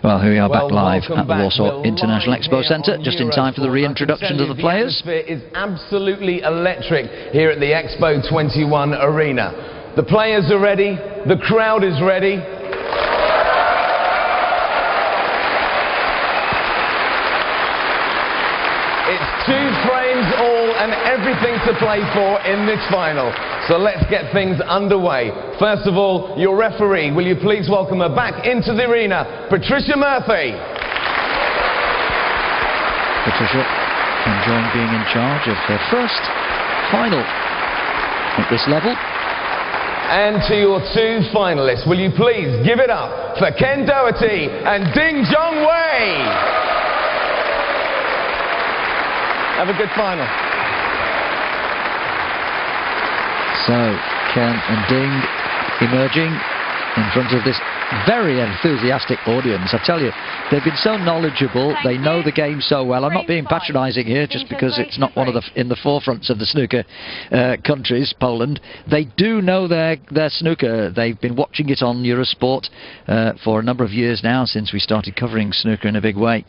Well, here we are back live at the Warsaw International Expo Centre, just in time for the reintroduction of the players. The atmosphere is absolutely electric here at the Expo 21 arena. The players are ready, the crowd is ready. It's 2 frames all and everything to play for in this final. So let's get things underway. First of all, your referee, will you please welcome her back into the arena, Patricia Murphy. Patricia enjoying being in charge of her first final at this level. And to your 2 finalists, will you please give it up for Ken Doherty and Ding Zhongwei. Have a good final. So, Ken and Ding emerging in front of this very enthusiastic audience. I tell you, they've been so knowledgeable, they know the game so well. I'm not being patronising here just because it's not one of the in the forefronts of the snooker countries, Poland. They do know their snooker. They've been watching it on Eurosport for a number of years now, since we started covering snooker in a big way.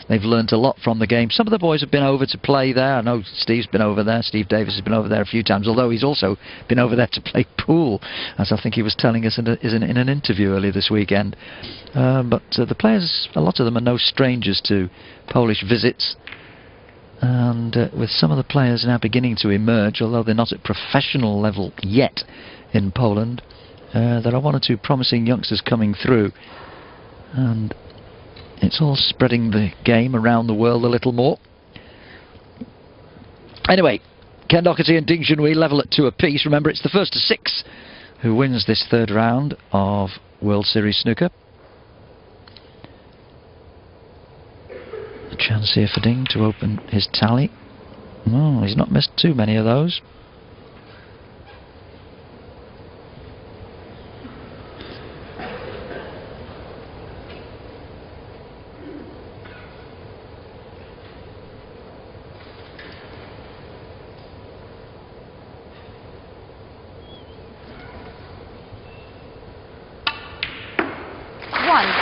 They've learnt a lot from the game. Some of the boys have been over to play there. I know Steve's been over there. Steve Davis has been over there a few times, although he's also been over there to play pool, as I think he was telling us in an interview earlier this weekend. But the players, a lot of them are no strangers to Polish visits. And with some of the players now beginning to emerge, although they're not at professional level yet in Poland, there are 1 or 2 promising youngsters coming through. And it's all spreading the game around the world a little more. Anyway, Ken Doherty and Ding Zhongwei level at 2 apiece. Remember, it's the first to 6 who wins this 3rd round of World Series Snooker. A chance here for Ding to open his tally. Oh, he's not missed too many of those.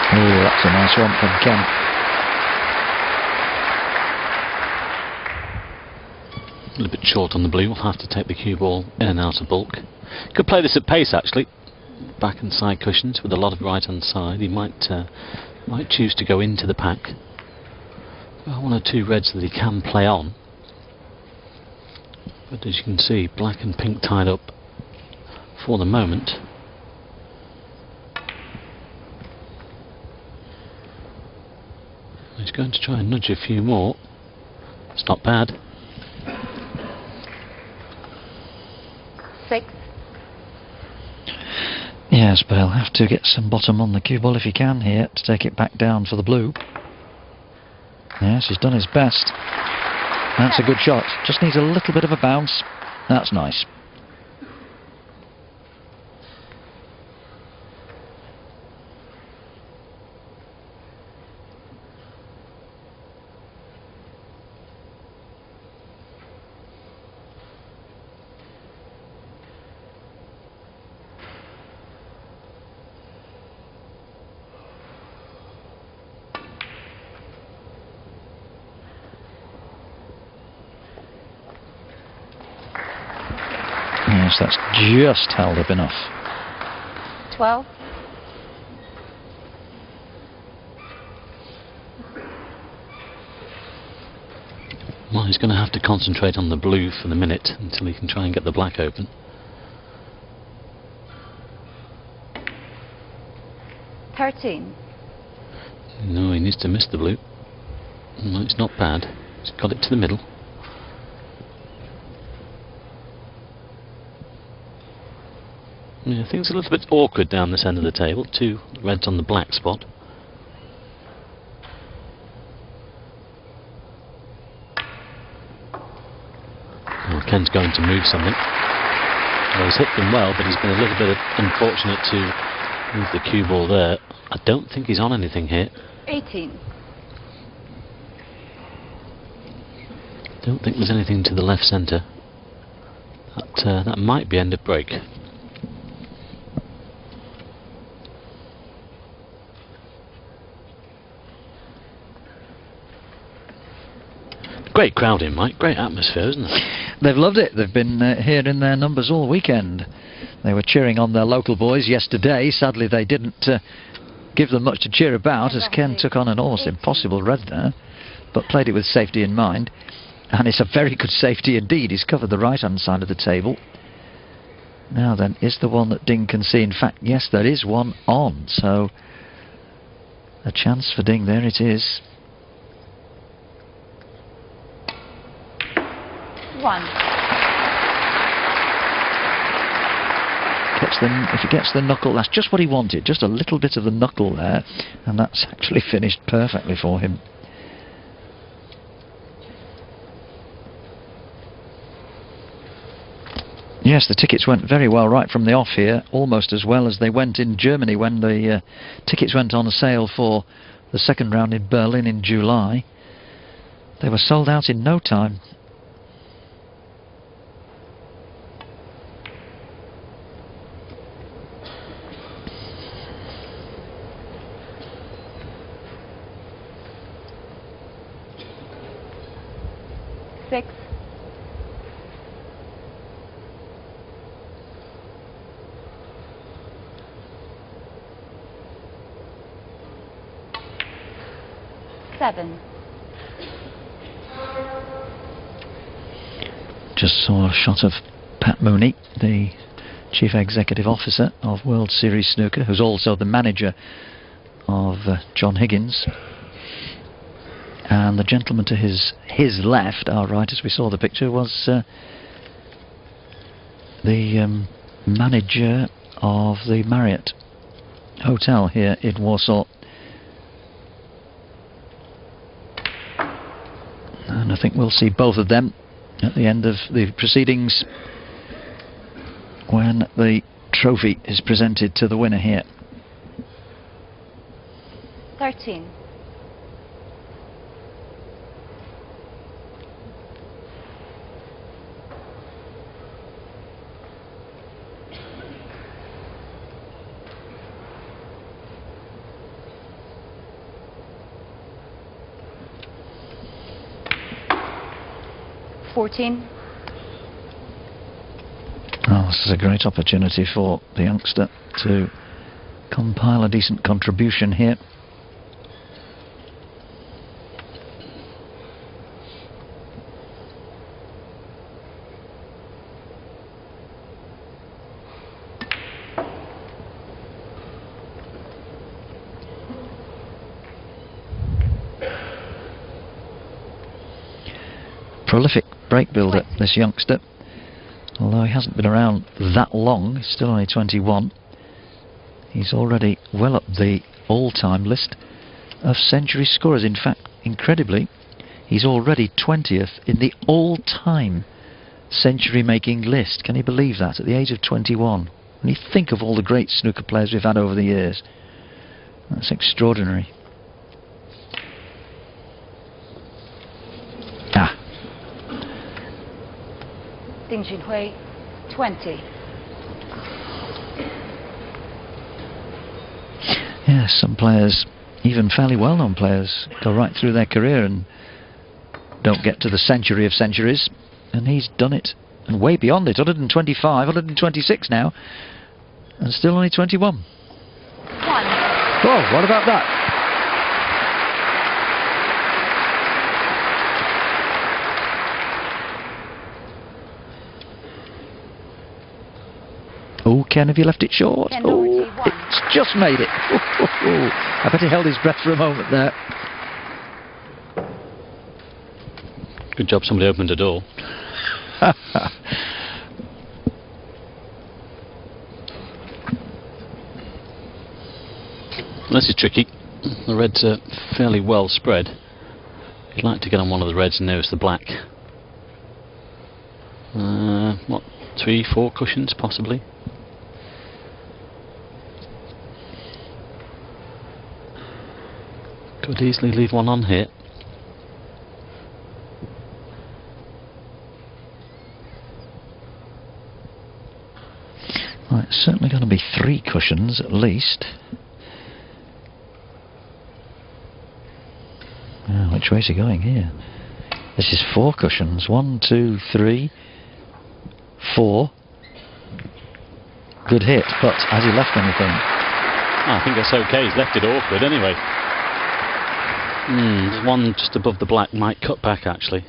Oh, that's a nice one from Ken. A little bit short on the blue. We'll have to take the cue ball in and out of bulk. Could play this at pace, actually. Back and side cushions with a lot of right hand side. He might choose to go into the pack. 1 or 2 reds that he can play on. But as you can see, black and pink tied up for the moment. He's going to try and nudge a few more. It's not bad. 6. Yes, but he'll have to get some bottom on the cue ball if he can here to take it back down for the blue. Yes, he's done his best. That's a good shot. Just needs a little bit of a bounce. That's nice. Yes, that's just held up enough. 12. Well, he's going to have to concentrate on the blue for the minute until he can try and get the black open. 13. No, he needs to miss the blue. No, it's not bad. He's got it to the middle. Yeah, things are a little bit awkward down this end of the table. 2 reds on the black spot. Oh, Ken's going to move something. Well, he's hit them well, but he's been a little bit unfortunate to move the cue ball there. I don't think he's on anything here. 18. Don't think there's anything to the left centre. That might be end of break. Great crowd in, Mike. Great atmosphere, isn't it? They've loved it. They've been here in their numbers all weekend. They were cheering on their local boys yesterday. Sadly, they didn't give them much to cheer about, as Ken took on an almost impossible red there, but played it with safety in mind. And it's a very good safety indeed. He's covered the right-hand side of the table. Now then, is the one that Ding can see? In fact, yes, there is one on. So a chance for Ding. There it is. 1. If he gets the knuckle, that's just what he wanted. Just a little bit of the knuckle there, and that's actually finished perfectly for him. Yes, the tickets went very well right from the off here, almost as well as they went in Germany when the tickets went on sale for the second round in Berlin in July. They were sold out in no time. Six. 7. Just saw a shot of Pat Mooney, the Chief Executive Officer of World Series Snooker, who's also the manager of John Higgins. And the gentleman to his left, our right, as we saw the picture, was the manager of the Marriott Hotel here in Warsaw. And I think we'll see both of them at the end of the proceedings when the trophy is presented to the winner here. 13. 14. Oh, this is a great opportunity for the youngster to compile a decent contribution here. Prolific break builder, this youngster. Although he hasn't been around that long, he's still only 21. He's already well up the all-time list of century scorers. In fact, incredibly, he's already 20th in the all-time century-making list. Can you believe that, at the age of 21? When you think of all the great snooker players we've had over the years, that's extraordinary. Ding Junhui, 20. Yes, some players, even fairly well-known players, go right through their career and don't get to the century of centuries, and he's done it, and way beyond it. 125, 126 now, and still only 21. 1. Oh, what about that? Oh, Ken, have you left it short? Oh, it's just made it. I bet he held his breath for a moment there. Good job somebody opened the door. This is tricky. The reds are fairly well spread. You'd like to get on one of the reds and notice the black. What, 3, 4 cushions possibly? Could easily leave one on here. Well, it's certainly going to be 3 cushions at least. Which way is he going here? This is 4 cushions. 1, 2, 3, 4. Good hit, but has he left anything? I think that's okay. He's left it awkward anyway. There's one just above the black, might cut back actually.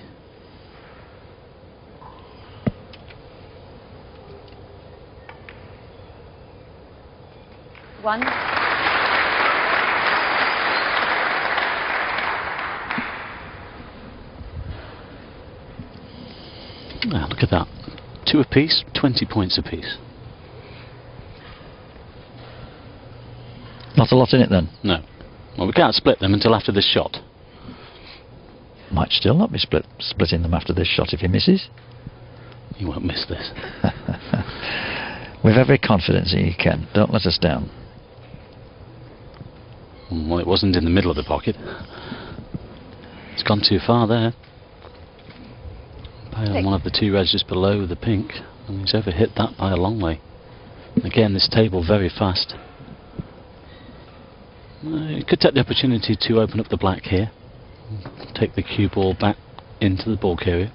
One. Ah, look at that. 2 apiece, 20 points apiece. Not a lot in it then? No. Well, we can't split them until after this shot. Might still not be splitting them after this shot if he misses. He won't miss this. We've every confidence in you, Ken. Don't let us down. Well, it wasn't in the middle of the pocket. It's gone too far there. By on one of the 2 reds just below the pink, and he's overhit that by a long way. Again, this table very fast. He could take the opportunity to open up the black here, take the cue ball back into the ball carrier.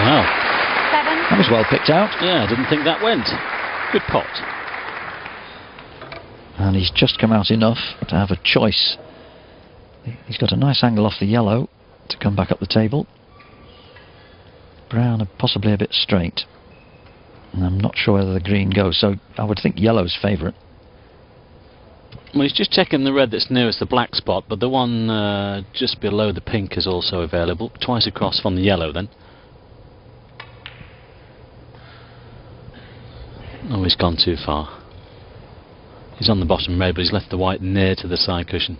Wow. 7. That was well picked out. Yeah, I didn't think that went. Good pot. And he's just come out enough to have a choice. He's got a nice angle off the yellow to come back up the table. Brown are possibly a bit straight. And I'm not sure whether the green goes, so I would think yellow's favourite. Well, he's just checking the red that's nearest the black spot, but the one just below the pink is also available. Twice across from the yellow then. Oh, he's gone too far. He's on the bottom red, but he's left the white near to the side cushion.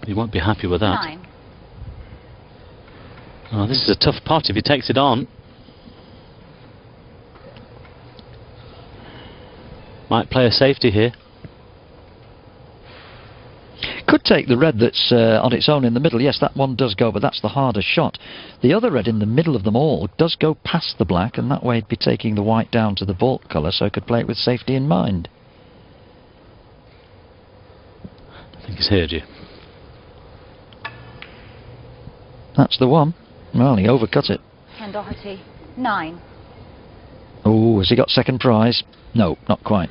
He won't be happy with that. 9. Oh, this is a tough pot if he takes it on. Might play a safety here. Could take the red that's on its own in the middle. Yes, that one does go, but that's the harder shot. The other red in the middle of them all does go past the black, and that way it'd be taking the white down to the baulk colour, so it could play it with safety in mind. I think he's heard you. That's the one. Well, he overcut it. Ken Doherty. 9. Oh, has he got second prize? No, not quite.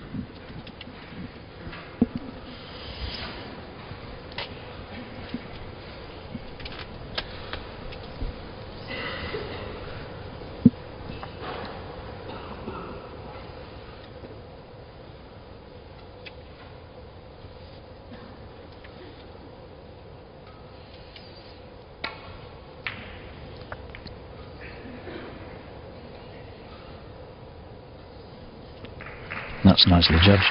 That's nicely judged.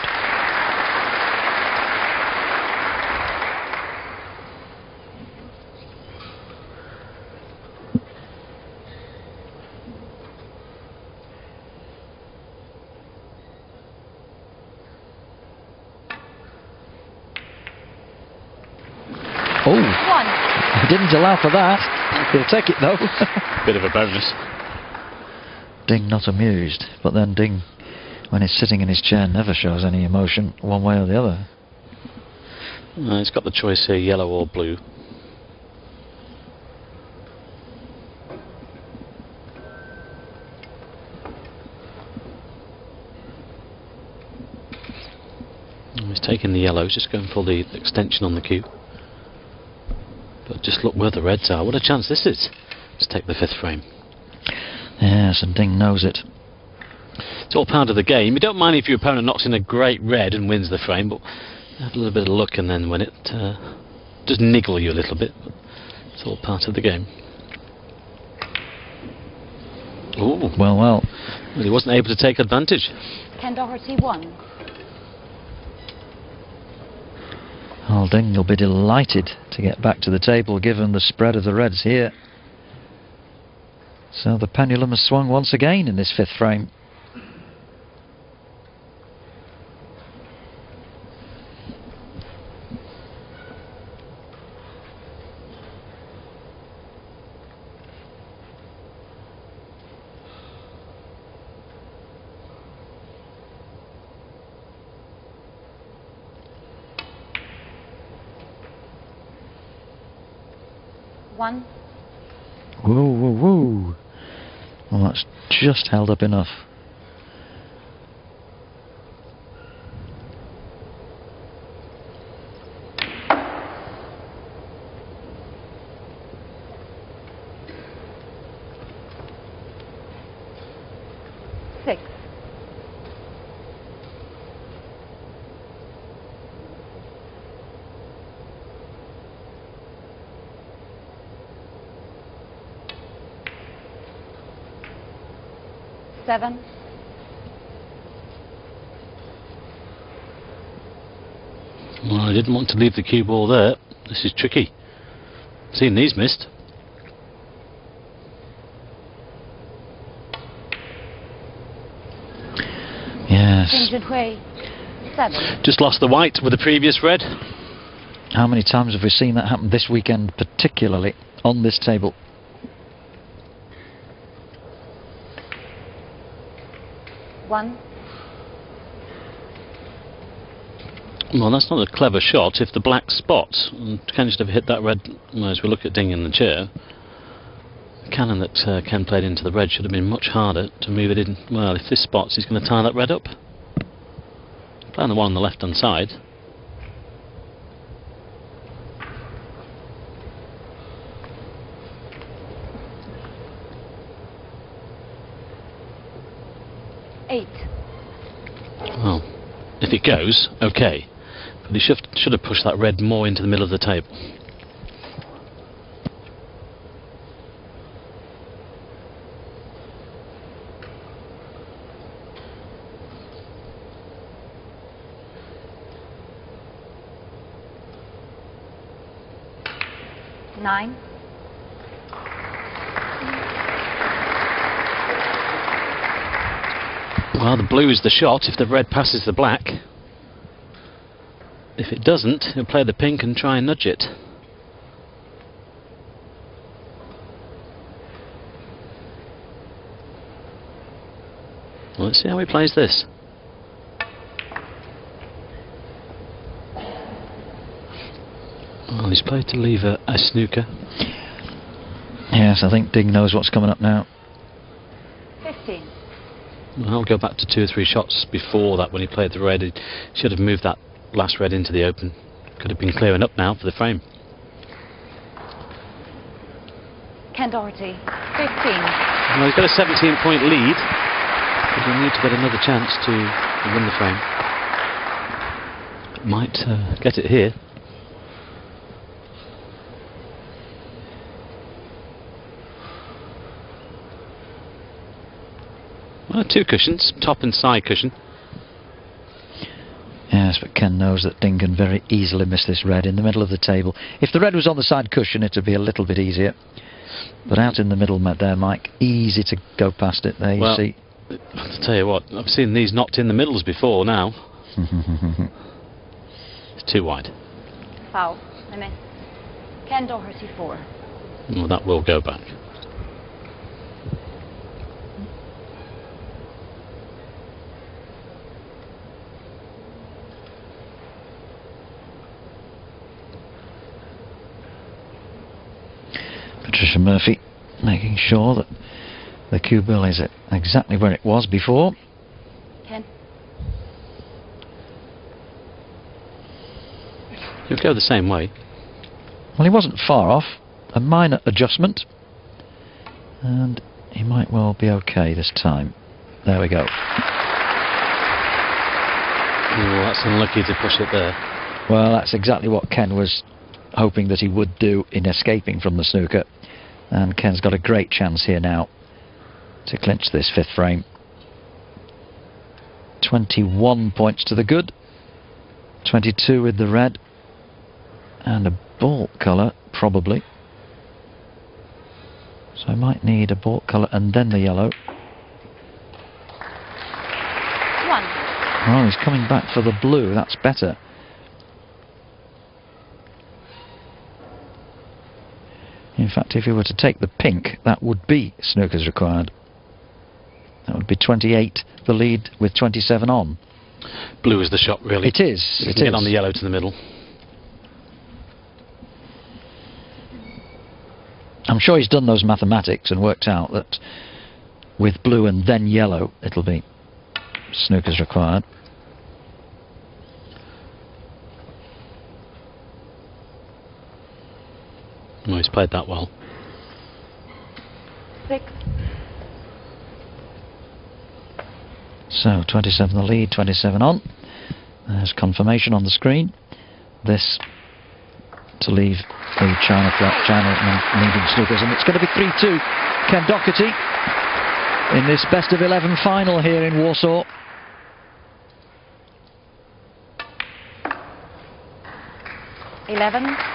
Oh, 1. he didn't allow for that. He'll take it though. Bit of a bonus. Ding not amused, but then Ding, when he's sitting in his chair, never shows any emotion one way or the other. He's got the choice here, yellow or blue. He's taking the yellow, just going for the extension on the cue. But just look where the reds are. What a chance this is. Let's take the 5th frame. Yes, and Ding knows it. It's all part of the game. You don't mind if your opponent knocks in a great red and wins the frame, but have a little bit of luck and then win it. Does niggle you a little bit, but it's all part of the game. Ooh. Well. Well, he wasn't able to take advantage. Ken Doherty. 1. Well, Ding will be delighted to get back to the table given the spread of the reds here. So the pendulum has swung once again in this 5th frame. 1. Whoa, whoa, whoa. Well, that's just held up enough. Six. Seven. Well, I didn't want to leave the cue ball there. This is tricky. Seen these missed. Yes. Way. 7. Just lost the white with the previous red. How many times have we seen that happen this weekend, particularly on this table? One. Well, that's not a clever shot if the black spots. And Ken should have hit that red. Well, as we look at Ding in the chair, the cannon that Ken played into the red should have been much harder to move it in. Well, if this spots, he's going to tie that red up. Playing the one on the left hand side. Eight. Well, if it goes, okay. But he should have pushed that red more into the middle of the table. Nine. Well, the blue is the shot if the red passes the black. If it doesn't, he'll play the pink and try and nudge it. Well, let's see how he plays this. Well, he's played to leave a snooker. Yes, I think Ding knows what's coming up now. 15. Well, I'll go back to 2 or 3 shots before that when he played the red. He should have moved that last red into the open. Could have been clearing up now for the frame. Ken Doherty. 15. Well, he's got a 17-point lead. But he'll need to get another chance to win the frame. Might get it here. Well, 2 cushions, top and side cushion. Yes, but Ken knows that Ding can very easily miss this red in the middle of the table. If the red was on the side cushion, it would be a little bit easier. But out in the middle there, Mike, easy to go past it. There you see. I'll tell you what, I've seen these knocked in the middles before now. It's too wide. Foul. I miss. Ken Doherty 4. Well, that will go back. Patricia Murphy making sure that the cue ball is at exactly where it was before. Ken. He'll go the same way. Well, he wasn't far off. A minor adjustment. And he might well be okay this time. There we go. Oh, that's unlucky to push it there. Well, that's exactly what Ken was hoping that he would do in escaping from the snooker. And Ken's got a great chance here now to clinch this 5th frame. 21 points to the good, 22 with the red, and a ball colour probably. So I might need a ball colour and then the yellow. 1. Oh, he's coming back for the blue. That's better. In fact, if he were to take the pink, that would be snookers required. That would be 28, the lead with 27 on. Blue is the shot, really. It is. It is. Get on the yellow to the middle. I'm sure he's done those mathematics and worked out that with blue and then yellow it'll be snookers required. Oh, he's played that well. 6. So 27 the lead, 27 on. There's confirmation on the screen. This to leave the China leading snookers, and it's going to be 3-2. Ken Doherty in this best of 11 final here in Warsaw. $11.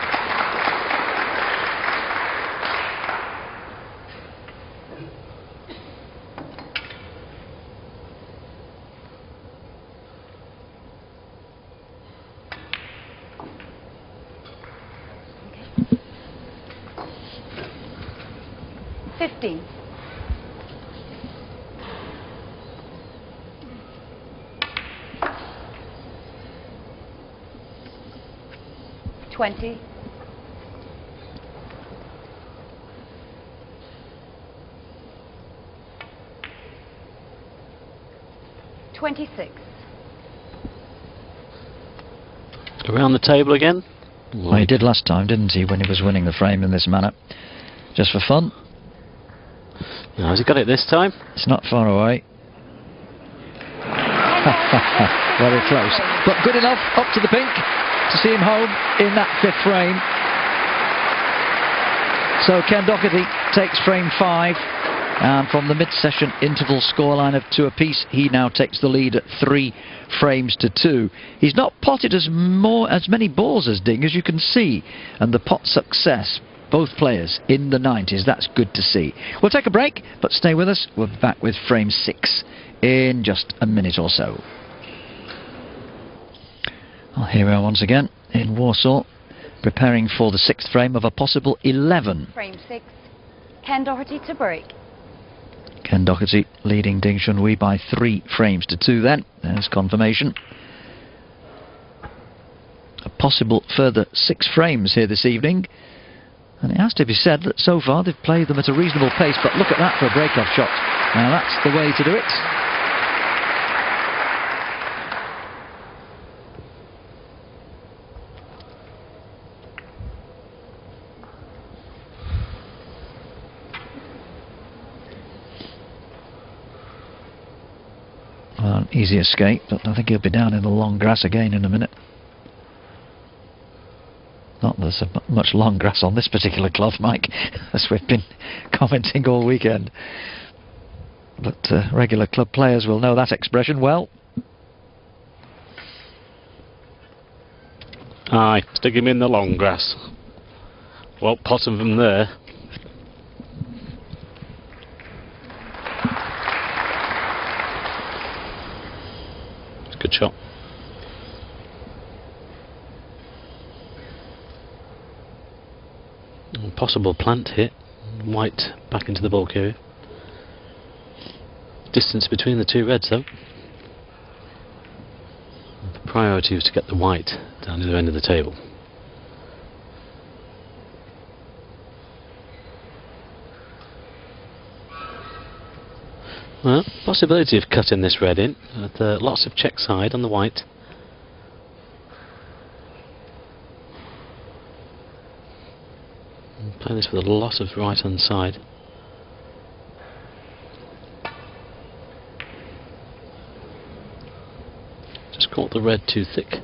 $15. 20. 26. Around the table again. Well, he did last time, didn't he, when he was winning the frame in this manner? Just for fun. Now, has he got it this time? It's not far away. Very close. But good enough, up to the pink, to see him home in that 5th frame. So Ken Doherty takes frame 5. And from the mid-session interval scoreline of 2 apiece, he now takes the lead at 3 frames to 2. He's not potted as many balls as Ding, as you can see. And the pot success, both players in the 90s. That's good to see. We'll take a break, but stay with us. We're back with frame 6 in just a minute or so. Well, here we are once again in Warsaw, preparing for the 6th frame of a possible 11. Frame 6. Ken Doherty to break. Ken Doherty leading Ding Junhui by 3 frames to 2 then. There's confirmation. A possible further 6 frames here this evening. And it has to be said that so far they've played them at a reasonable pace, but look at that for a break-off shot. Now that's the way to do it. Well, an easy escape, but I think he'll be down in the long grass again in a minute. Not that there's much long grass on this particular club, Mike, as we've been commenting all weekend. But regular club players will know that expression well. Aye, stick him in the long grass. Well, pot of them there. Good shot. Possible plant hit. White back into the bulk area. Distance between the 2 reds though. The priority was to get the white down the other end of the table. Well, possibility of cutting this red in, with lots of check side on the white. Play this with a lot of right hand side. Just caught the red too thick.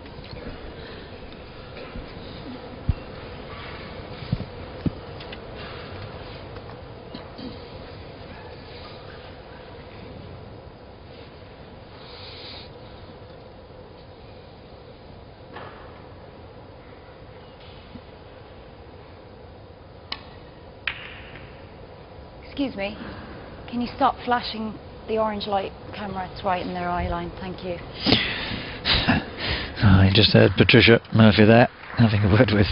Excuse me, can you stop flashing the orange light camera? It's right in their eye line, thank you. I just heard Patricia Murphy there having a word with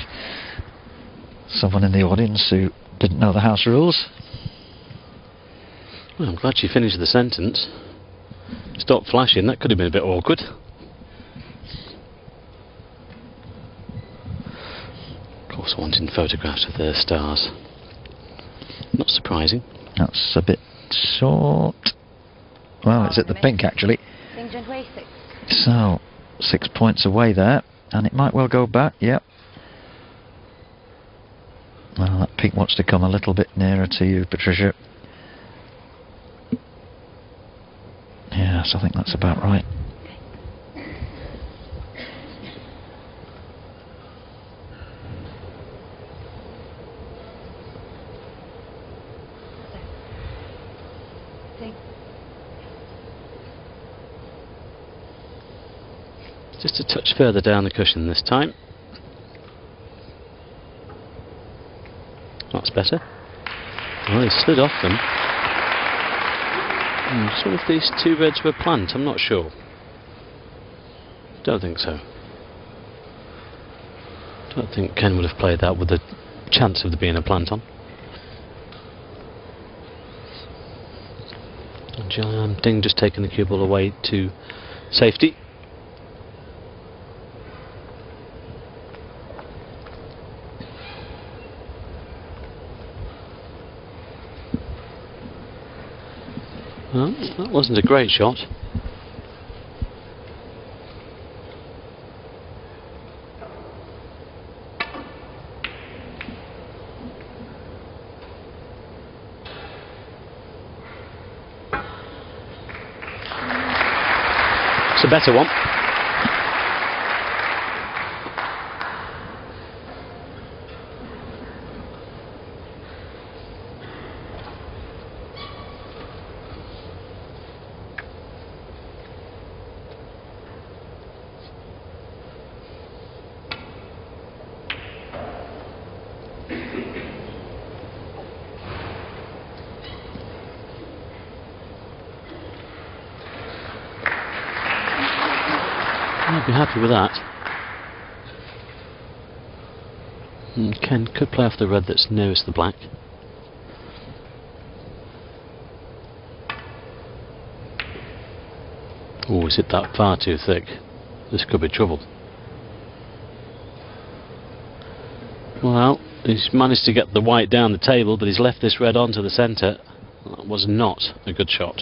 someone in the audience who didn't know the house rules. Well, I'm glad she finished the sentence. Stop flashing, that could have been a bit awkward. Of course, wanting photographs of their stars. Not surprising. That's a bit short. Well, it's at the pink actually. So 6 points away there, and it might well go back. Yep. Well, that pink wants to come a little bit nearer to you, Patricia. Yes, I think that's about right. Just a touch further down the cushion this time. That's better. Well, he slid off them. Some of these two reds were plant, I'm not sure. Don't think so. Don't think Ken would have played that with a chance of there being a plant on. And Ding just taking the cue ball away to safety. Well, that wasn't a great shot. It's a better one. I'd be happy with that. And Ken could play off the red that's nearest the black. Oh, is it that far too thick? This could be trouble. Well, he's managed to get the white down the table, but he's left this red onto the centre. That was not a good shot.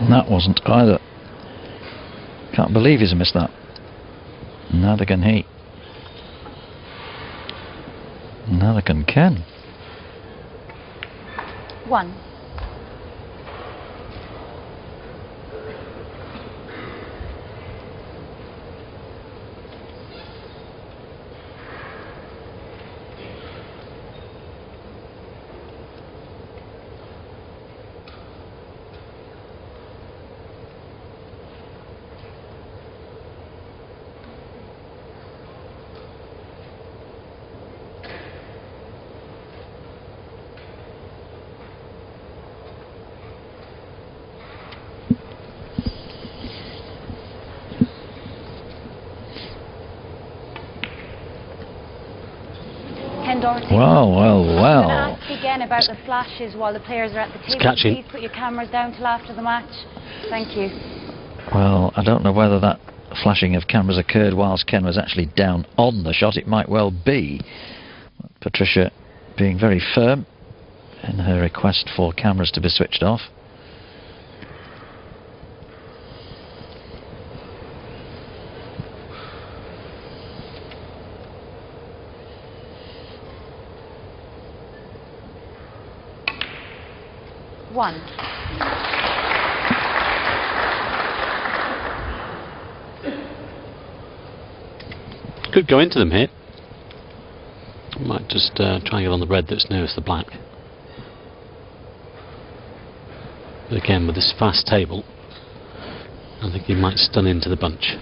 That wasn't either. Can't believe he's missed that. Neither can he. Neither can Ken. 1. Doherty. Well. I'm going to ask again about the flashes while the players are at the table. Please put your cameras down till after the match. Thank you. Well, I don't know whether that flashing of cameras occurred whilst Ken was actually down on the shot. It might well be. Patricia being very firm in her request for cameras to be switched off. One. Could go into them here. Might just try and get on the red that's nearest the black. But again, with this fast table, I think he might stun into the bunch.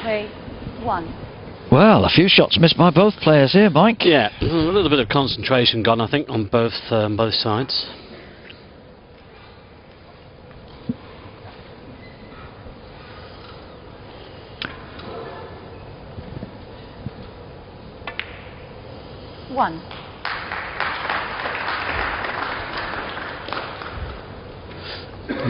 Play 1. Well, a few shots missed by both players here, Mike. Yeah, a little bit of concentration gone, I think, on both sides. 1.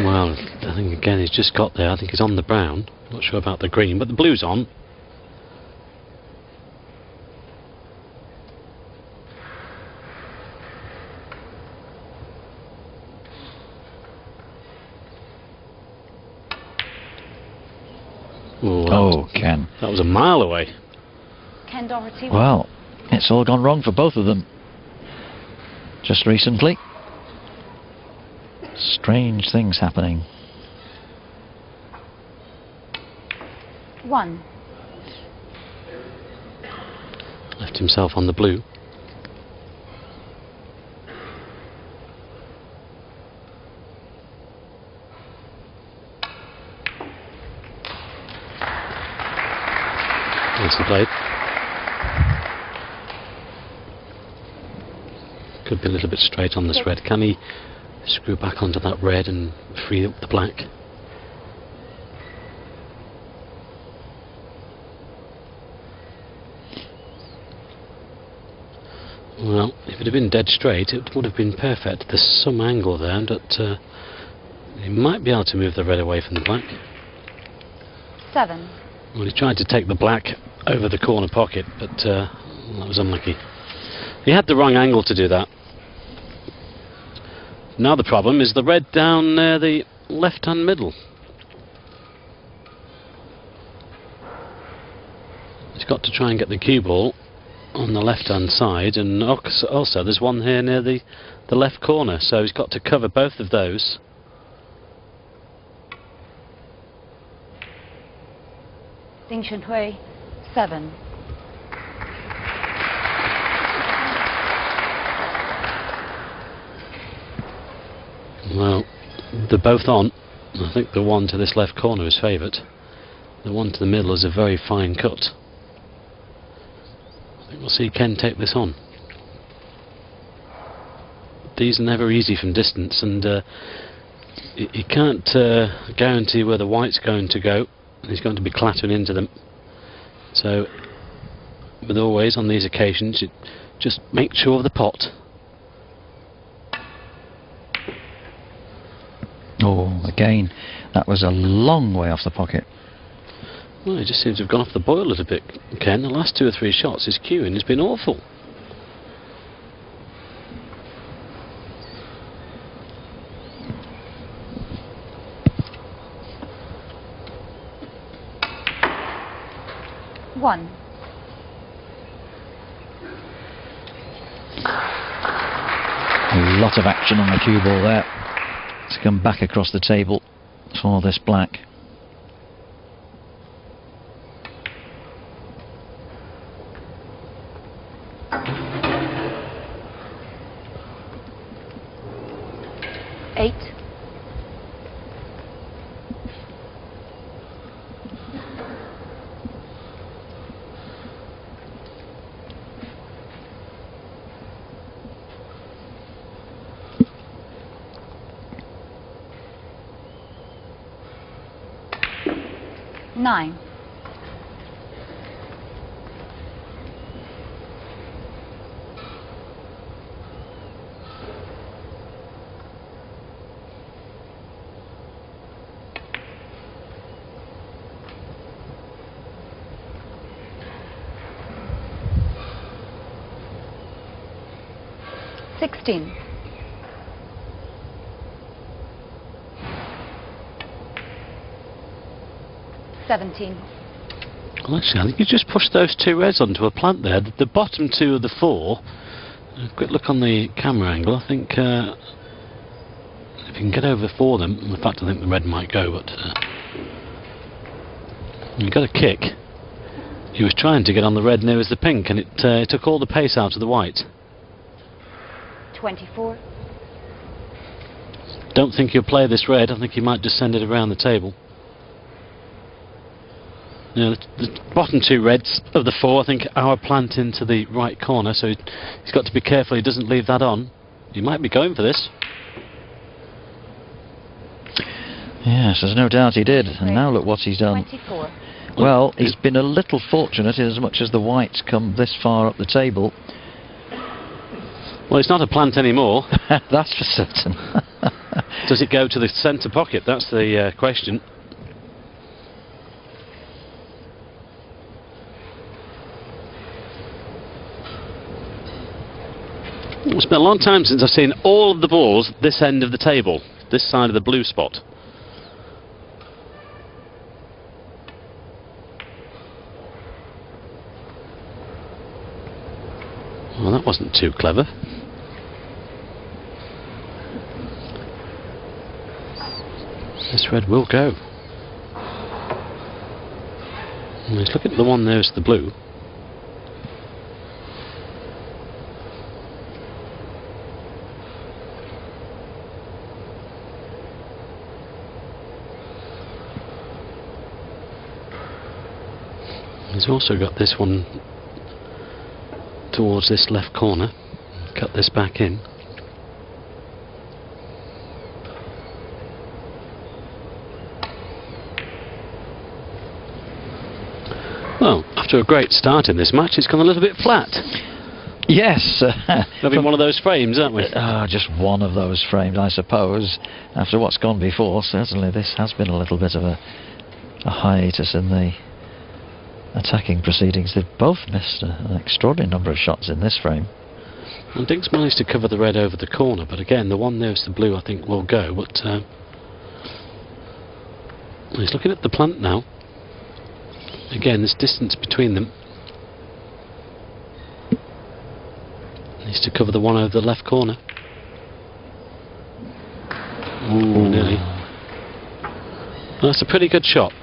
Well, I think again he's just got there. I think he's on the brown. Not sure about the green, but the blue's on. Oh, Ken. That was a mile away. Ken Doherty. Well, it's all gone wrong for both of them. Just recently. Strange things happening. 1. Left himself on the blue. Nicely played. Could be a little bit straight on this red. Can he screw back onto that red and free up the black? Well, if it had been dead straight, it would have been perfect. There's some angle there, but he might be able to move the red away from the black. 7. Well, he tried to take the black over the corner pocket, but that was unlucky. He had the wrong angle to do that. Now the problem is the red down near the left-hand middle. He's got to try and get the cue ball on the left-hand side, and also there's one here near the left corner, so he's got to cover both of those. Ding Shunhui. 7. Well, they're both on. I think the one to this left corner is favourite. The one to the middle is a very fine cut. I think we'll see Ken take this on. These are never easy from distance, and you can't guarantee where the white's going to go. He's going to be clattering into them. So, with always on these occasions, you just make sure of the pot. Oh, again, that was a long way off the pocket. Well, he just seems to have gone off the boil a little bit, Ken. The last 2 or 3 shots, his cueing has been awful. One. A lot of action on the cue ball there to come back across the table for this black. Eight. Nine. 16. 17. Well, actually, I think you just pushed those 2 reds onto a plant there. The bottom 2 of the 4. A quick look on the camera angle. I think if you can get over 4 of them, in fact, I think the red might go, but you got a kick. He was trying to get on the red nearest the pink, and it took all the pace out of the white. 24. Don't think he'll play this red. I think he might just send it around the table. You know, the bottom 2 reds of the 4, I think, are plant into the right corner, so he's got to be careful he doesn't leave that on. He might be going for this. Yes, there's no doubt he did. And now look what he's done. 24. Well, he's been a little fortunate in as much as the whites come this far up the table. Well, it's not a plant anymore. That's for certain. Does it go to the centre pocket? That's the question. It's been a long time since I've seen all of the balls this end of the table, this side of the blue spot. Well, that wasn't too clever. This red will go. Let's look at the one nearest the blue. He's also got this one towards this left corner. Cut this back in. Well, after a great start in this match, it's gone a little bit flat. Yes. Having one of those frames, aren't we? Just one of those frames, I suppose. After what's gone before, certainly this has been a little bit of a hiatus in the attacking proceedings. They've both missed an extraordinary number of shots in this frame. And Dink's managed to cover the red over the corner, but again, the one nearest the blue I think will go. But he's looking at the plant now. Again, there's distance between them. Needs to cover the one over the left corner. Ooh, nearly. That's a pretty good shot.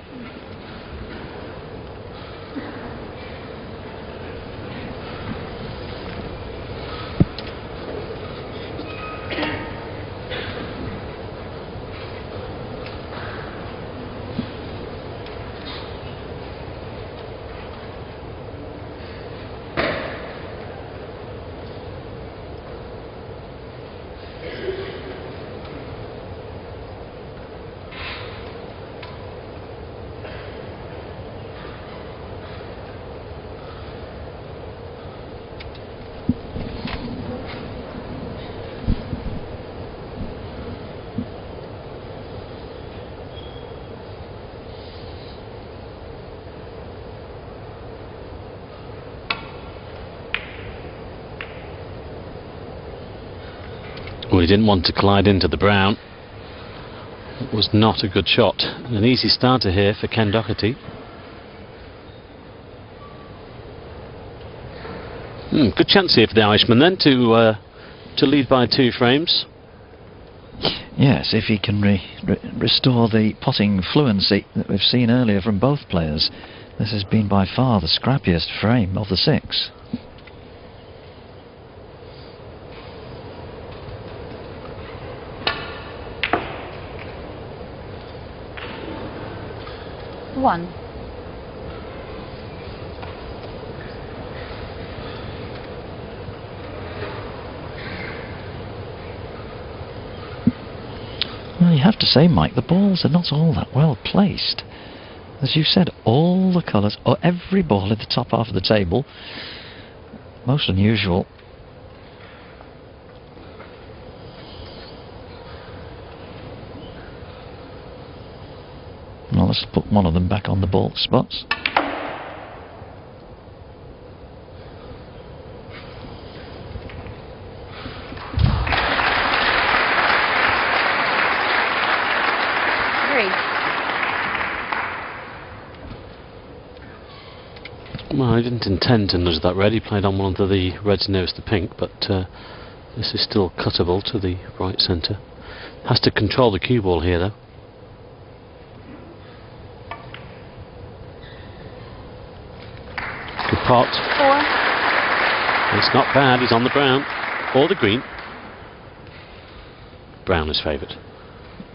Well, he didn't want to collide into the brown. It was not a good shot. An easy starter here for Ken Doherty. Good chance here for the Irishman then to lead by 2 frames. Yes, if he can restore the potting fluency that we've seen earlier from both players. This has been by far the scrappiest frame of the 6. One. Well, you have to say, Mike, the balls are not all that well placed. As you said, all the colours, or every ball in the top half of the table, most unusual. Well, let's put one of them back on the ball spots. Well, I didn't intend to nudge that red. He played on one of the reds nearest the pink, but this is still cuttable to the right centre. Has to control the cue ball here, though. Good pot. 4. It's not bad. He's on the brown or the green. Brown is favoured.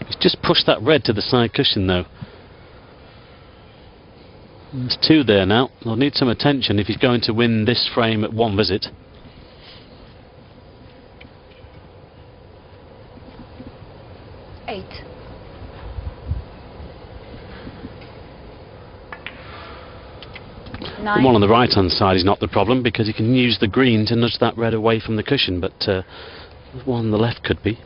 He's just pushed that red to the side cushion, though. There's 2 there now. They'll need some attention if he's going to win this frame at 1 visit. The one on the right hand side is not the problem because you can use the green to nudge that red away from the cushion, but the one on the left could be.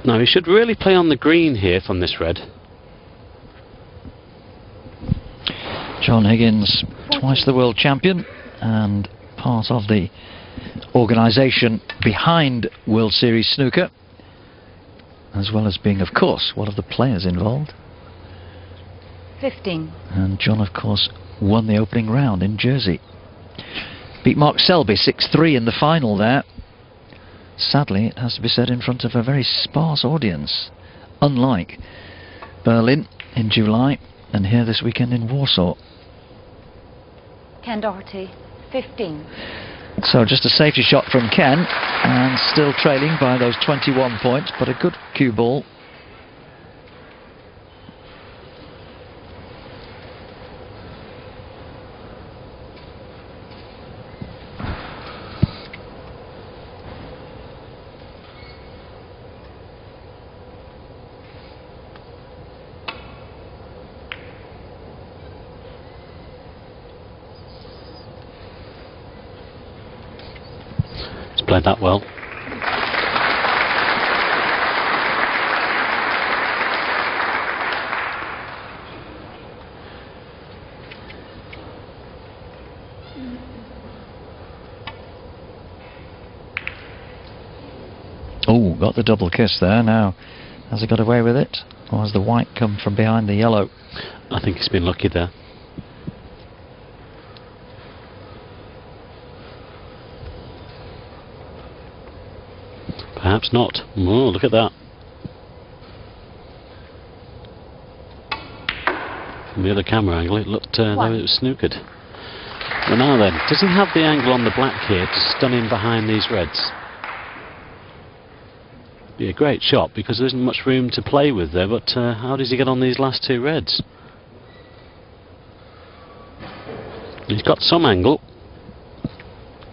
Now he should really play on the green here from this red. John Higgins, twice the world champion and part of the organisation behind World Series Snooker, as well as being, of course, one of the players involved. 15. And John, of course, won the opening round in Jersey. Beat Mark Selby 6-3 in the final there. Sadly, it has to be said, in front of a very sparse audience, unlike Berlin in July and here this weekend in Warsaw. Ken Doherty, 15. So just a safety shot from Ken, and still trailing by those 21 points, but a good cue ball. Played that well. Oh, got the double kiss there. Now, has he got away with it? Or has the white come from behind the yellow? I think he's been lucky there. Perhaps not. Oh, look at that. From the other camera angle, it looked though it was snookered. Well, now then, does he have the angle on the black here to stun him behind these reds? Be a great shot because there isn't much room to play with there, but how does he get on these last two reds? He's got some angle.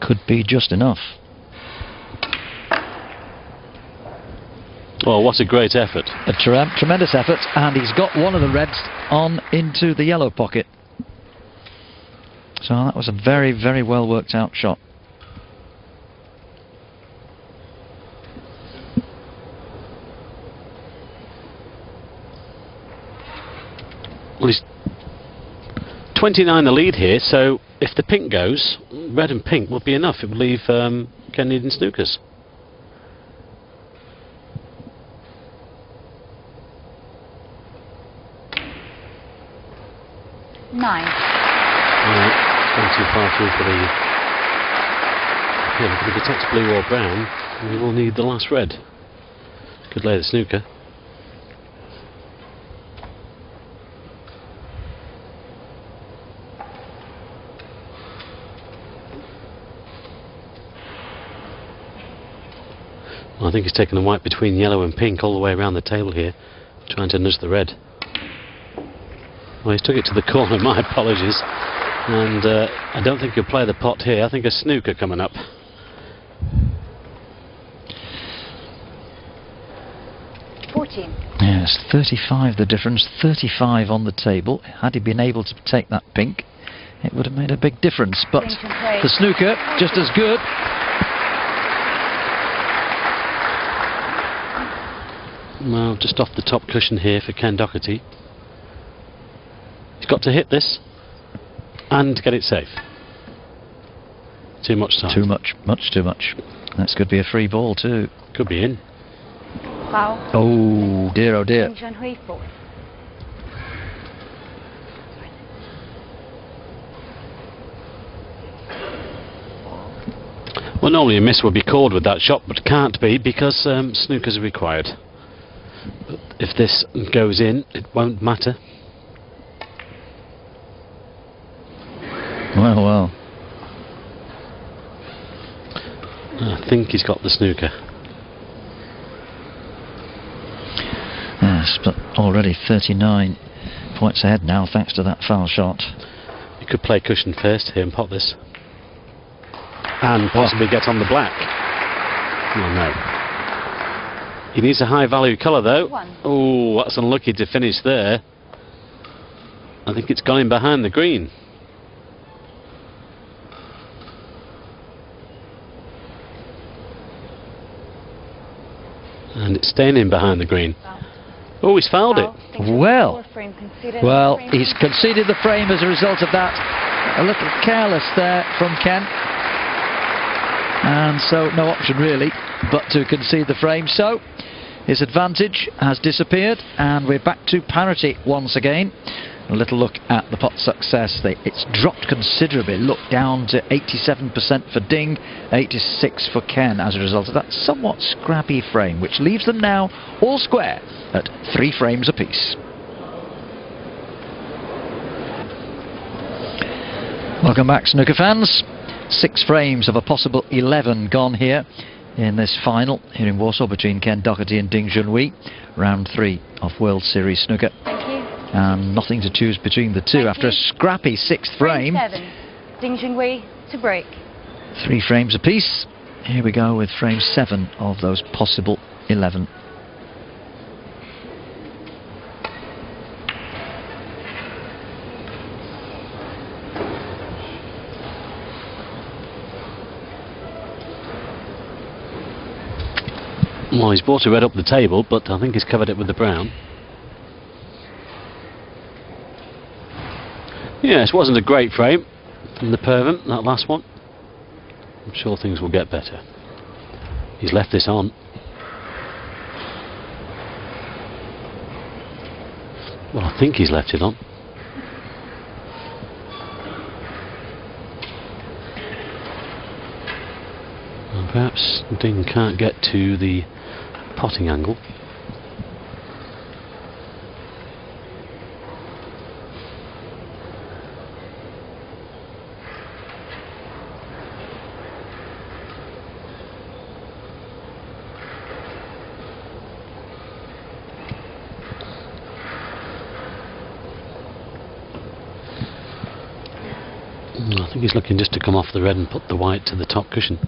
Could be just enough. Oh, what a great effort. A tremendous effort, and he's got one of the reds on into the yellow pocket. So that was a very, very well worked out shot. Well, he's 29 the lead here, so if the pink goes, red and pink would be enough. It would leave Ken needing snookers. Right, gone too far through for the... Yeah, if it detects blue or brown, we will need the last red. Could lay the snooker. Well, I think he's taken the white between yellow and pink all the way around the table here, trying to nudge the red. Well, he's took it to the corner, my apologies. And I don't think he'll play the pot here. I think a snooker coming up. Yes, 35 the difference, 35 on the table. Had he been able to take that pink, it would have made a big difference. But the snooker, just as good. Well, just off the top cushion here for Ken Doherty. He's got to hit this and get it safe. Too much time. Too much, much too much. That could be a free ball too. Could be in. Wow. Oh dear, oh dear. Well, normally a miss would be called with that shot, but can't be because snookers are required. But if this goes in, it won't matter. Well, well. I think he's got the snooker. Yes, but already 39 points ahead now thanks to that foul shot. You could play cushion first here and pot this. And possibly get on the black. Oh no. He needs a high value colour though. Oh, that's unlucky to finish there. I think it's gone in behind the green. And it's staying in behind the green. Oh, he's fouled it. Well, he's conceded the frame as a result of that. A little careless there from Ken. And so no option really but to concede the frame. So his advantage has disappeared and we're back to parity once again. A little look at the pot success. It's dropped considerably. Look, down to 87% for Ding, 86% for Ken as a result of that somewhat scrappy frame, which leaves them now all square at 3 frames apiece. Welcome back, snooker fans. 6 frames of a possible 11 gone here in this final here in Warsaw between Ken Doherty and Ding Junhui. Round 3 of World Series snooker. And nothing to choose between the two after a scrappy 6th frame. 7. Ding Junhui to break. 3 frames apiece. Here we go with frame 7 of those possible 11. Well, he's brought a red up the table, but I think he's covered it with the brown. Yes, wasn't a great frame from the Pervin, that last one. I'm sure things will get better. He's left this on. Well, I think he's left it on. Well, perhaps Ding can't get to the potting angle. I think he's looking just to come off the red and put the white to the top cushion.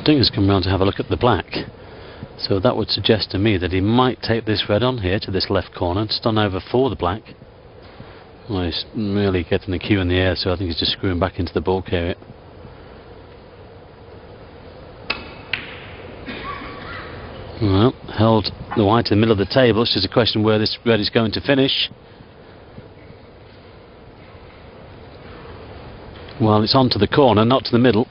Ding has come round to have a look at the black, so that would suggest to me that he might take this red on here to this left corner and stun over for the black. Well, he's really getting the cue in the air, so I think he's just screwing back into the bulk area. Well, held the white in the middle of the table. It's just a question where this red is going to finish. Well, it's on to the corner, not to the middle.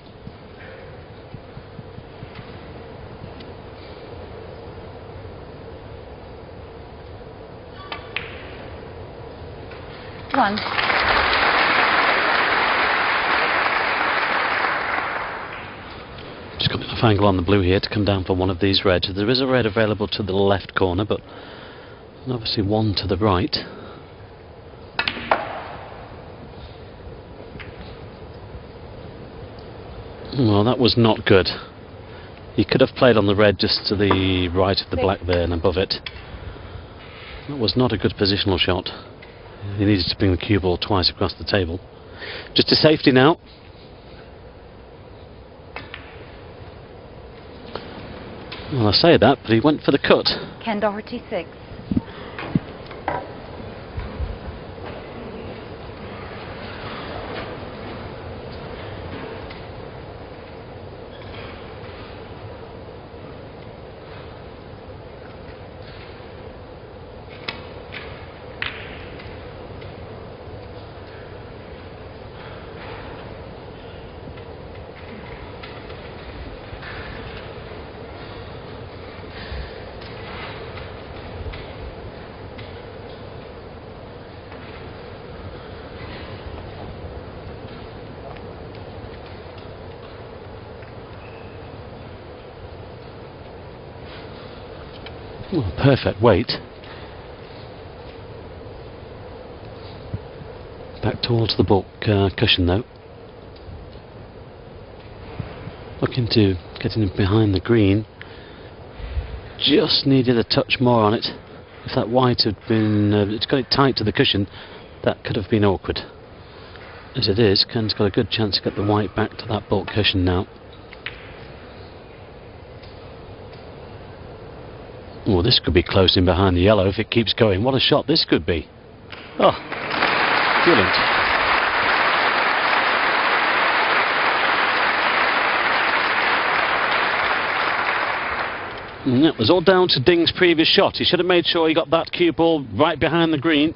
Just got enough angle on the blue here to come down for one of these reds. There is a red available to the left corner, but obviously one to the right. Well, that was not good. He could have played on the red just to the right of the black there and above it. That was not a good positional shot. He needed to bring the cue ball twice across the table. Just to safety now. Well, I say that, but he went for the cut. Ken Doherty 6. Well, perfect weight. Back towards the bulk cushion though. Looking to getting behind the green. Just needed a touch more on it. If that white had been, it's got it tight to the cushion, that could have been awkward. As it is, Ken's got a good chance to get the white back to that bulk cushion now. Oh, this could be close in behind the yellow if it keeps going. What a shot this could be. Oh, brilliant. And that was all down to Ding's previous shot. He should have made sure he got that cue ball right behind the green.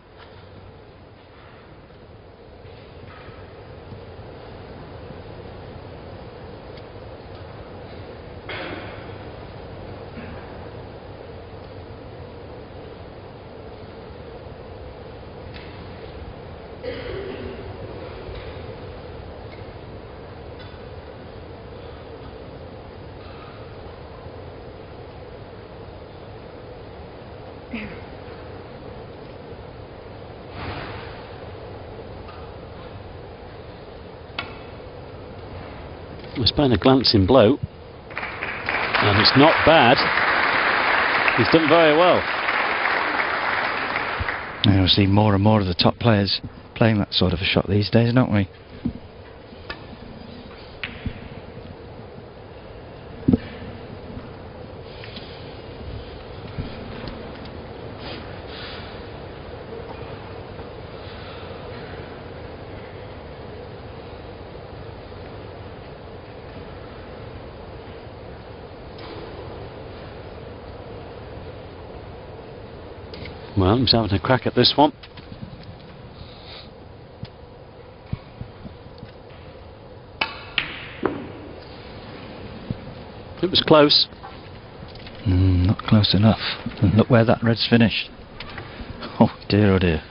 Was playing a glancing blow, and it's not bad. He's done very well. And we see more and more of the top players playing that sort of a shot these days, don't we? Well, he's having a crack at this one. It was close. Not close enough. And look where that red's finished. Oh dear, oh dear.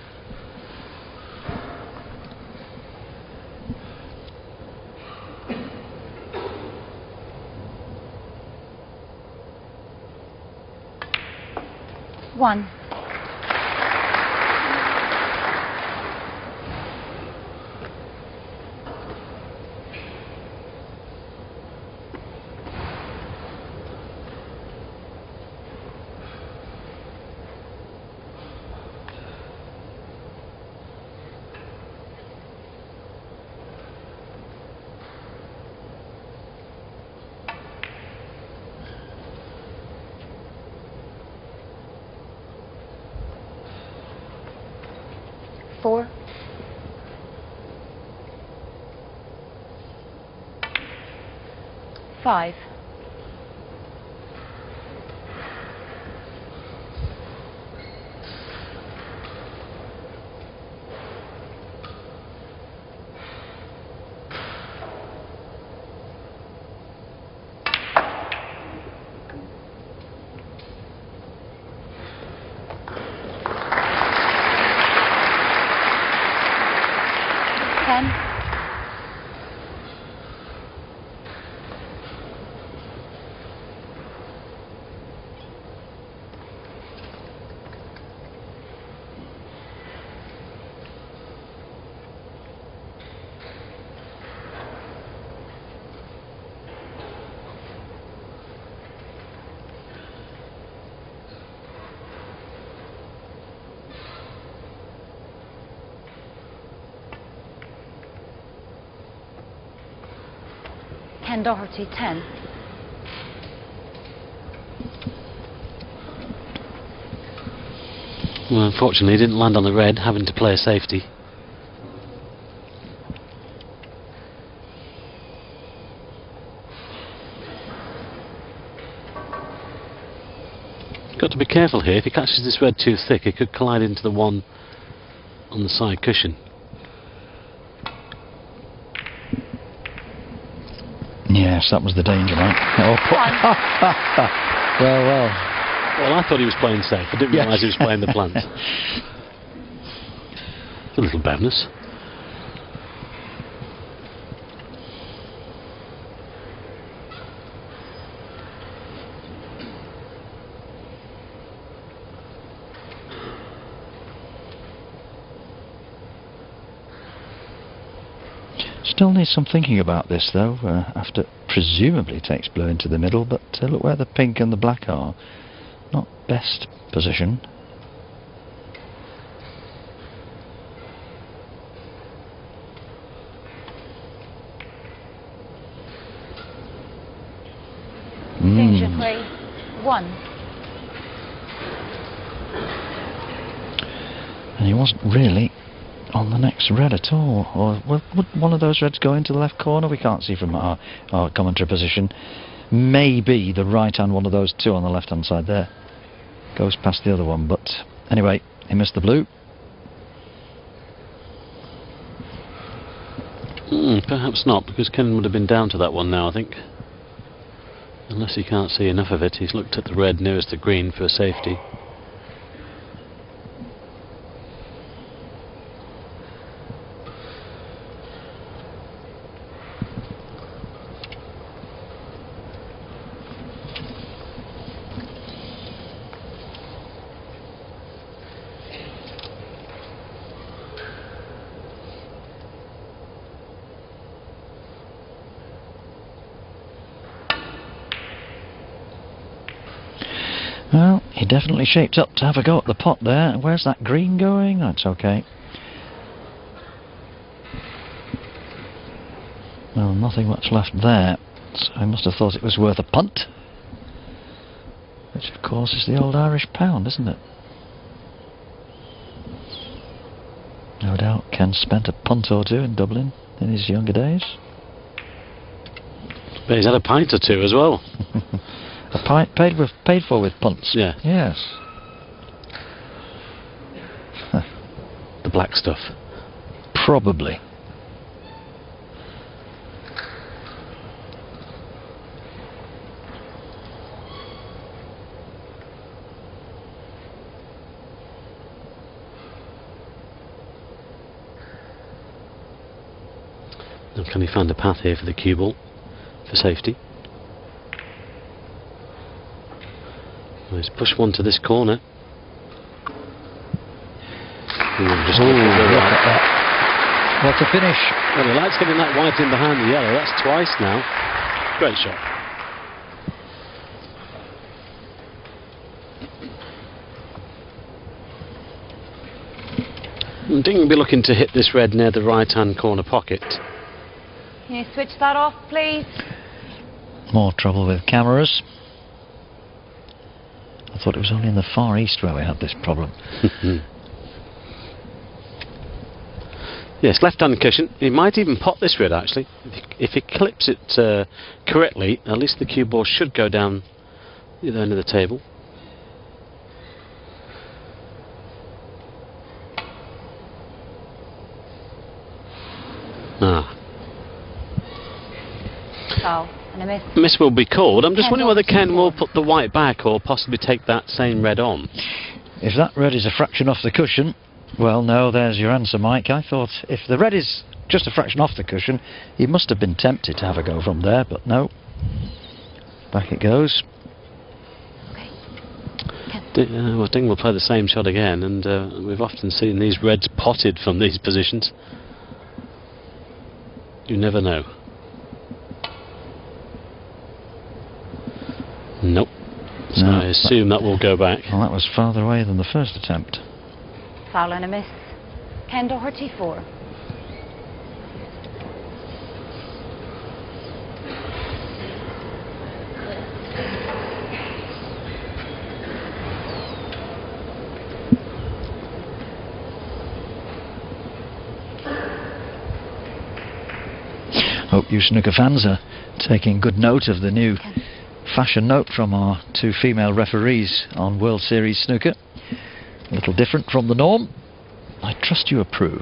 One. Four. Five. Doherty 10. Well, unfortunately, he didn't land on the red, having to play a safety. Got to be careful here. If he catches this red too thick, it could collide into the one on the side cushion. Yes, that was the danger, mate. Oh, well. Well, I thought he was playing safe. I didn't realise he was playing the plant. It's a little bonus. Still needs some thinking about this though, after presumably takes blue into the middle, but look where the pink and the black are. Not best position. Danger 3, 1. And he wasn't really on the next red at all. Or would one of those reds go into the left corner? We can't see from our commentary position. Maybe the right hand one of those two on the left hand side there goes past the other one, but anyway, he missed the blue. Perhaps not, because Ken would have been down to that one now, I think. Unless he can't see enough of it. He's looked at the red nearest the green for safety. Well, he definitely shaped up to have a go at the pot there. Where's that green going? That's okay. Well, nothing much left there, so I must have thought it was worth a punt. Which, of course, is the old Irish pound, isn't it? No doubt Ken spent a punt or two in Dublin in his younger days. But he's had a pint or two as well. A pint paid for with punts. Yeah. Yes. The black stuff. Probably. Now can he find a path here for the cue ball for safety? He's pushed one to this corner. Just look at that. What a finish. Well, he likes getting that white in behind the yellow. That's twice now. Great shot. Ding will be looking to hit this red near the right-hand corner pocket. Can you switch that off, please? More trouble with cameras. I thought it was only in the Far East where we had this problem. Yes, left-hand cushion. He might even pot this red, actually. If he clips it correctly, at least the cue ball should go down the other end of the table. Foul. And a miss. Miss will be called. I'm just wondering whether Ken Ken will put the white back or possibly take that same red on. If that red is a fraction off the cushion, well, no, there's your answer, Mike. I thought if the red is just a fraction off the cushion, he must have been tempted to have a go from there, but no. Back it goes. Well, Ding will play the same shot again, and we've often seen these reds potted from these positions. You never know. Nope. So No, I assume that will go back. Well, that was farther away than the first attempt. Foul and a miss. Ken Doherty 4. Hope you snooker fans are taking good note of the new fashion note from our two female referees on World Series Snooker. A little different from the norm. I trust you approve.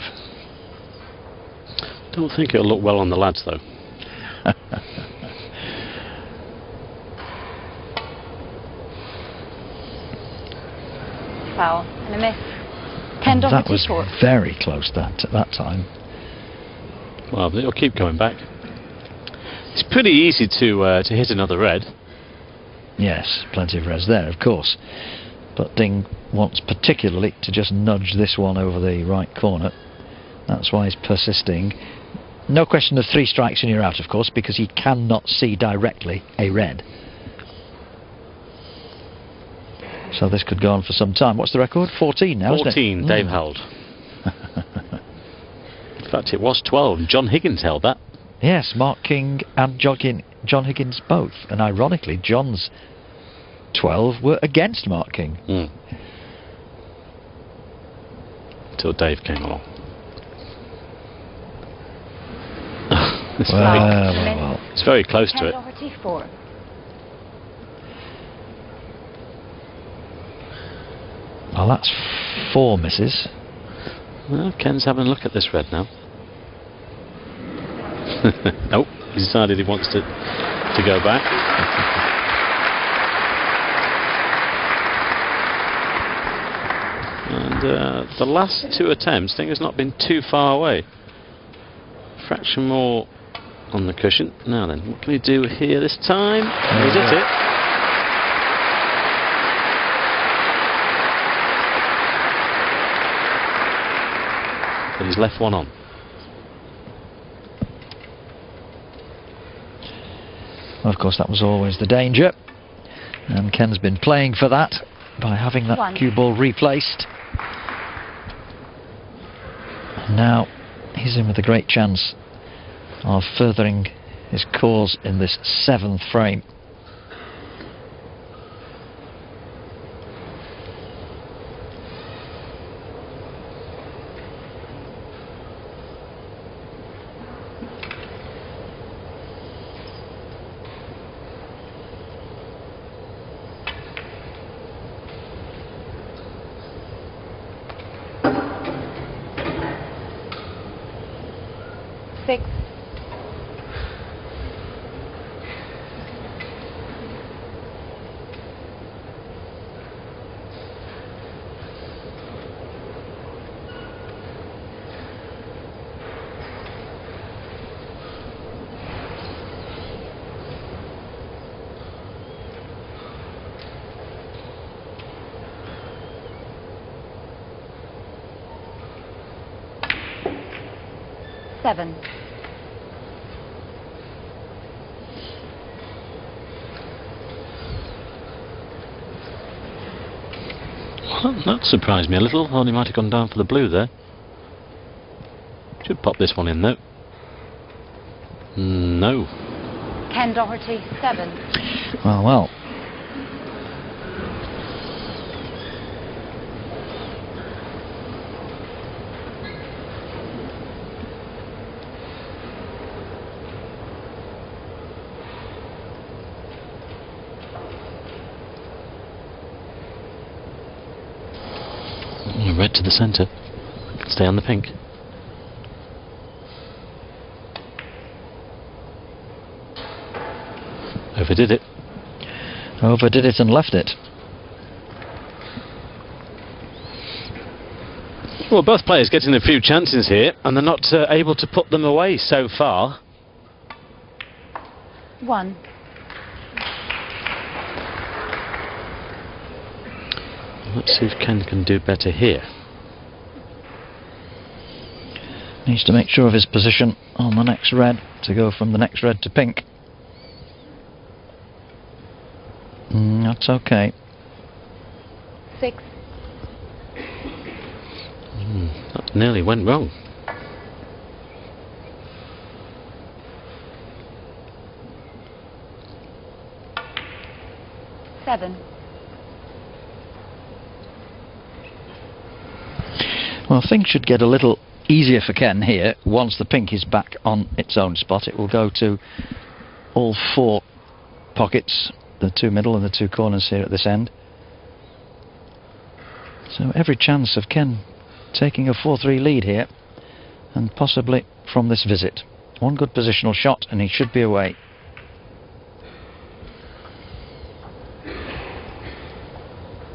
Don't think it'll look well on the lads, though. Foul and a miss. Ken Doherty That was 4. very close at that time. Well, it'll keep going back. It's pretty easy to hit another red. Yes, plenty of reds there, of course. But Ding wants particularly to just nudge this one over the right corner. That's why he's persisting. No question of 3 strikes and you're out, of course, because he cannot see directly a red. So this could go on for some time. What's the record? 14 now, 14, isn't it? Dave held. In fact, it was 12. John Higgins held that. Yes, Mark King and John Higgins both. And ironically, John's 12 were against Mark King. Until Dave came along. It's very close to it. Doherty 4. Well, that's 4 misses. Well, Ken's having a look at this red now. Nope, he decided he wants to go back. And the last 2 attempts, I think, has not been too far away. Fraction more on the cushion. Now then, what can he do here this time? He's hit it. But he's left one on. Well, of course, that was always the danger. And Ken's been playing for that by having that cue ball replaced. And now he's in with a great chance of furthering his cause in this 7th frame. Seven. Well, that surprised me a little. Thought he might have gone down for the blue there. Should pop this one in though. No. Ken Doherty 7. Well. Red to the centre. Stay on the pink. Overdid it. Overdid it and left it. Well, both players getting a few chances here, and they're not able to put them away so far. 1. Let's see if Ken can do better here. Needs to make sure of his position on the next red to go from the next red to pink. That's okay. 6. That nearly went wrong. Seven. Well, things should get a little easier for Ken here. Once the pink is back on its own spot, it will go to all 4 pockets, the 2 middle and the 2 corners here at this end. So every chance of Ken taking a 4-3 lead here, and possibly from this visit. One good positional shot and he should be away.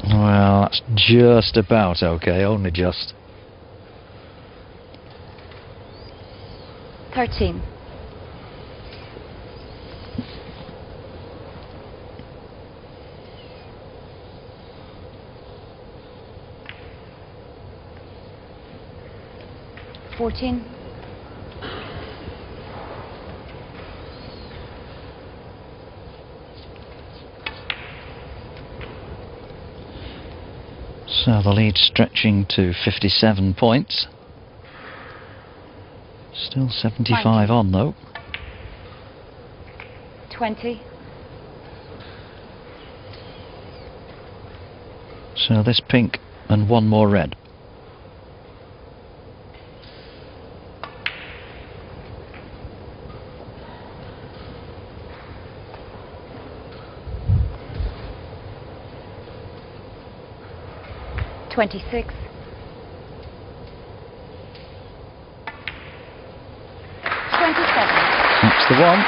Well, that's just about okay, only just. 13. So the lead stretching to 57 points. Still 75 on though. 20. So this pink and one more red. $26. 27. That's the one.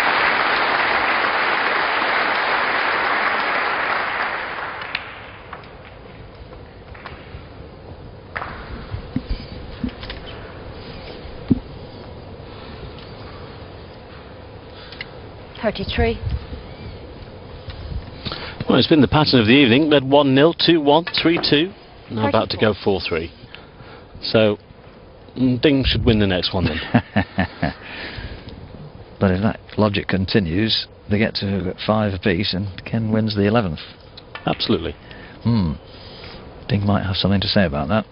$33. Well, it's been the pattern of the evening. Led 1-0, 2-1, 3-2. Now about to go 4-3. So, Ding should win the next one then. But if that logic continues, they get to 5 apiece and Ken wins the 11th. Absolutely. Ding might have something to say about that.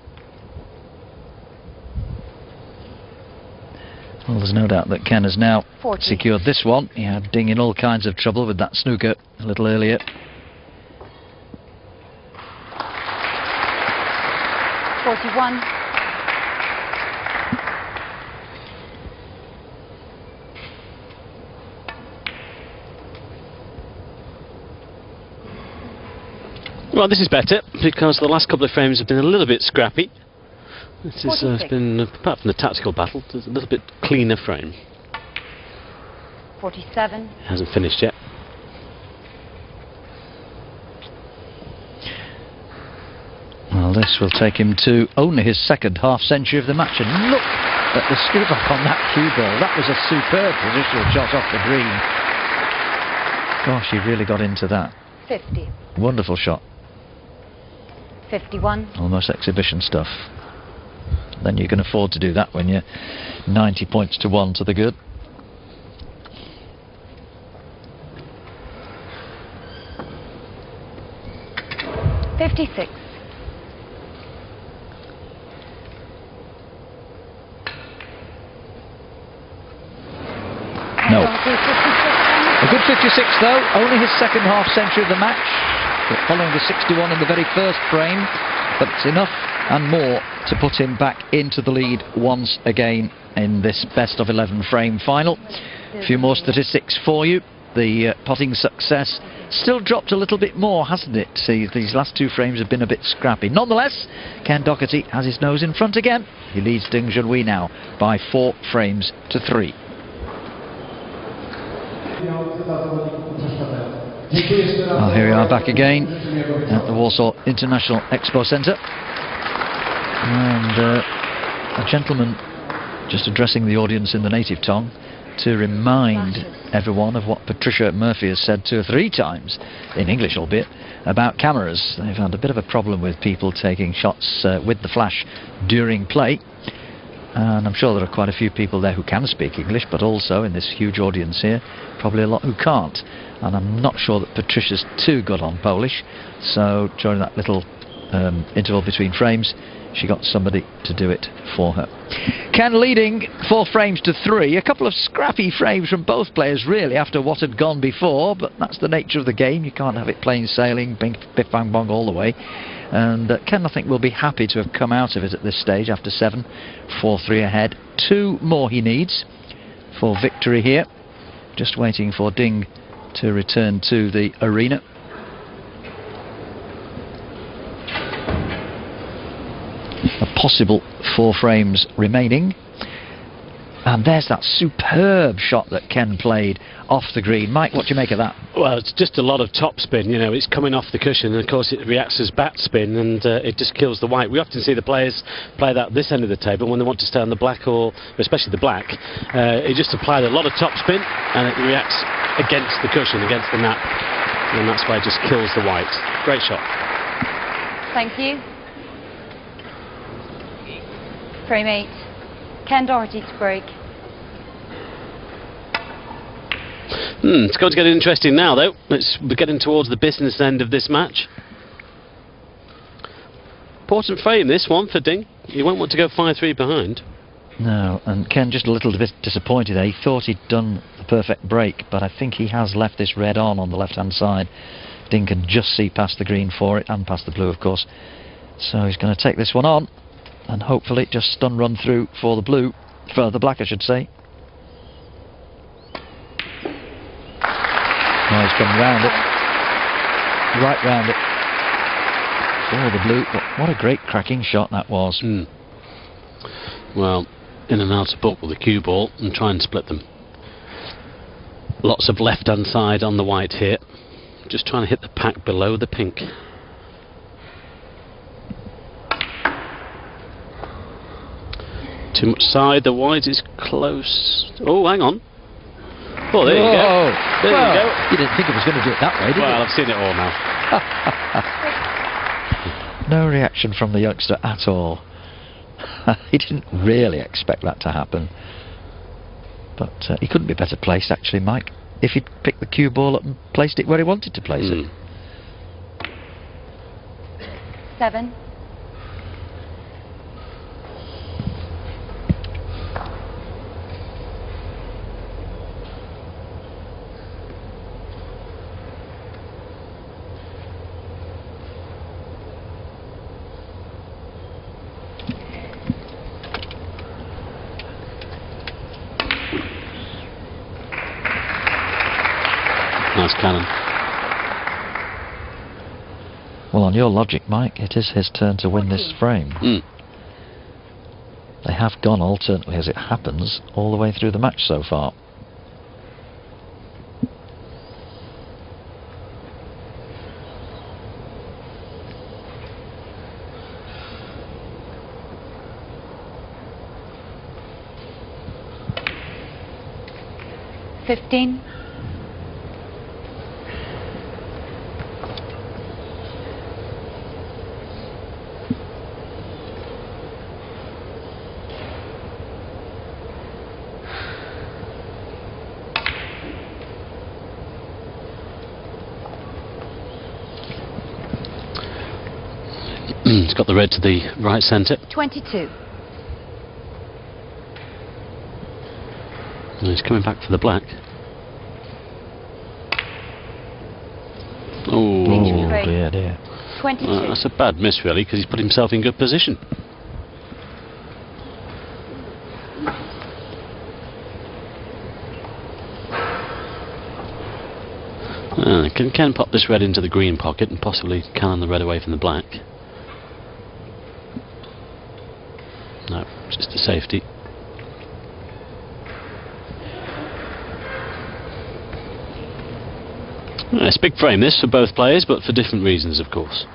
Well, there's no doubt that Ken has now 40. secured this one. He had Ding in all kinds of trouble with that snooker a little earlier. 41. Well, this is better because the last couple of frames have been a little bit scrappy. This has been, apart from the tactical battle, there's a little bit cleaner frame. 47. Hasn't finished yet. Well, this will take him to only his second half-century of the match. And look at the scoop up on that cue ball. That was a superb positional shot off the green. Gosh, he really got into that. 50. Wonderful shot. 51. Almost exhibition stuff. Then you can afford to do that when you're 90 points to 1 to the good. $56. No. A good 56 though, only his second half century of the match, but following the 61 in the very first frame, but it's enough and more to put him back into the lead once again in this best of 11 frame final. A few more statistics for you. The putting success still dropped a little bit more, hasn't it? See, these last 2 frames have been a bit scrappy. Nonetheless, Ken Doherty has his nose in front again. He leads Ding Junhui now by 4 frames to 3. Well, here we are back again at the Warsaw International Expo Centre, and a gentleman just addressing the audience in the native tongue to remind everyone of what Patricia Murphy has said 2 or 3 times, in English albeit, about cameras. They've had a bit of a problem with people taking shots with the flash during play. And I'm sure there are quite a few people there who can speak English, but also in this huge audience here, probably a lot who can't. And I'm not sure that Patricia's too good on Polish, so during that little interval between frames, she got somebody to do it for her. Ken leading 4 frames to 3. A couple of scrappy frames from both players really after what had gone before, but that's the nature of the game. You can't have it plain sailing, biff bang bong all the way. And Ken, I think, will be happy to have come out of it at this stage after 7, 4-3 ahead. 2 more he needs for victory here. Just waiting for Ding to return to the arena. A possible 4 frames remaining. And there's that superb shot that Ken played off the green. Mike, what do you make of that? Well, it's just a lot of top spin, you know, it's coming off the cushion, and of course it reacts as bat spin, and it just kills the white. We often see the players play that this end of the table when they want to stay on the black, or especially the black. It just applied a lot of top spin, and it reacts against the cushion, against the nap, and that's why it just kills the white. Great shot. Thank you. Frame 8. Ken Doherty to break. It's going to get interesting now, though. We're getting towards the business end of this match. Important frame, this one, for Ding. You won't want to go 5-3 behind. No, and Ken just a little bit disappointed there. He thought he'd done the perfect break, but I think he has left this red on the left-hand side. Ding can just see past the green for it, and past the blue, of course. So he's going to take this one on, and hopefully just stun run through for the blue, for the black, I should say. Now he's come round it, right round it for the blue. But what a great cracking shot that was. Well, in and out of bulk with the cue ball and try and split them. Lots of left-hand side on the white here. Just trying to hit the pack below the pink. Too much side, the white is close. Oh, hang on. Oh, there you go. There you go. You didn't think it was going to do it that way, did you? Well, I've seen it all now. No reaction from the youngster at all. He didn't really expect that to happen. But he couldn't be better placed, actually, Mike, if he'd picked the cue ball up and placed it where he wanted to place it. 7. Nice cannon. Well, on your logic, Mike, it is his turn to win this frame. They have gone alternately, as it happens, all the way through the match so far. $15. It's got the red to the right centre. 22. And he's coming back for the black. Oh, dear, dear. 22. That's a bad miss, really, because he's put himself in good position. Can Ken pop this red into the green pocket and possibly cannon the red away from the black? No, just a safety. It's a big frame this for both players, but for different reasons, of course.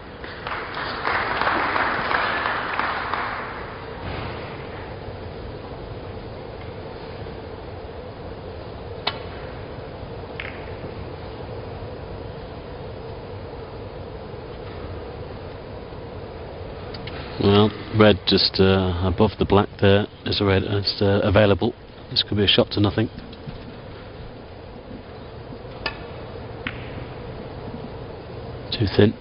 Well, red just above the black there is a red available. This could be a shot to nothing. Too thin.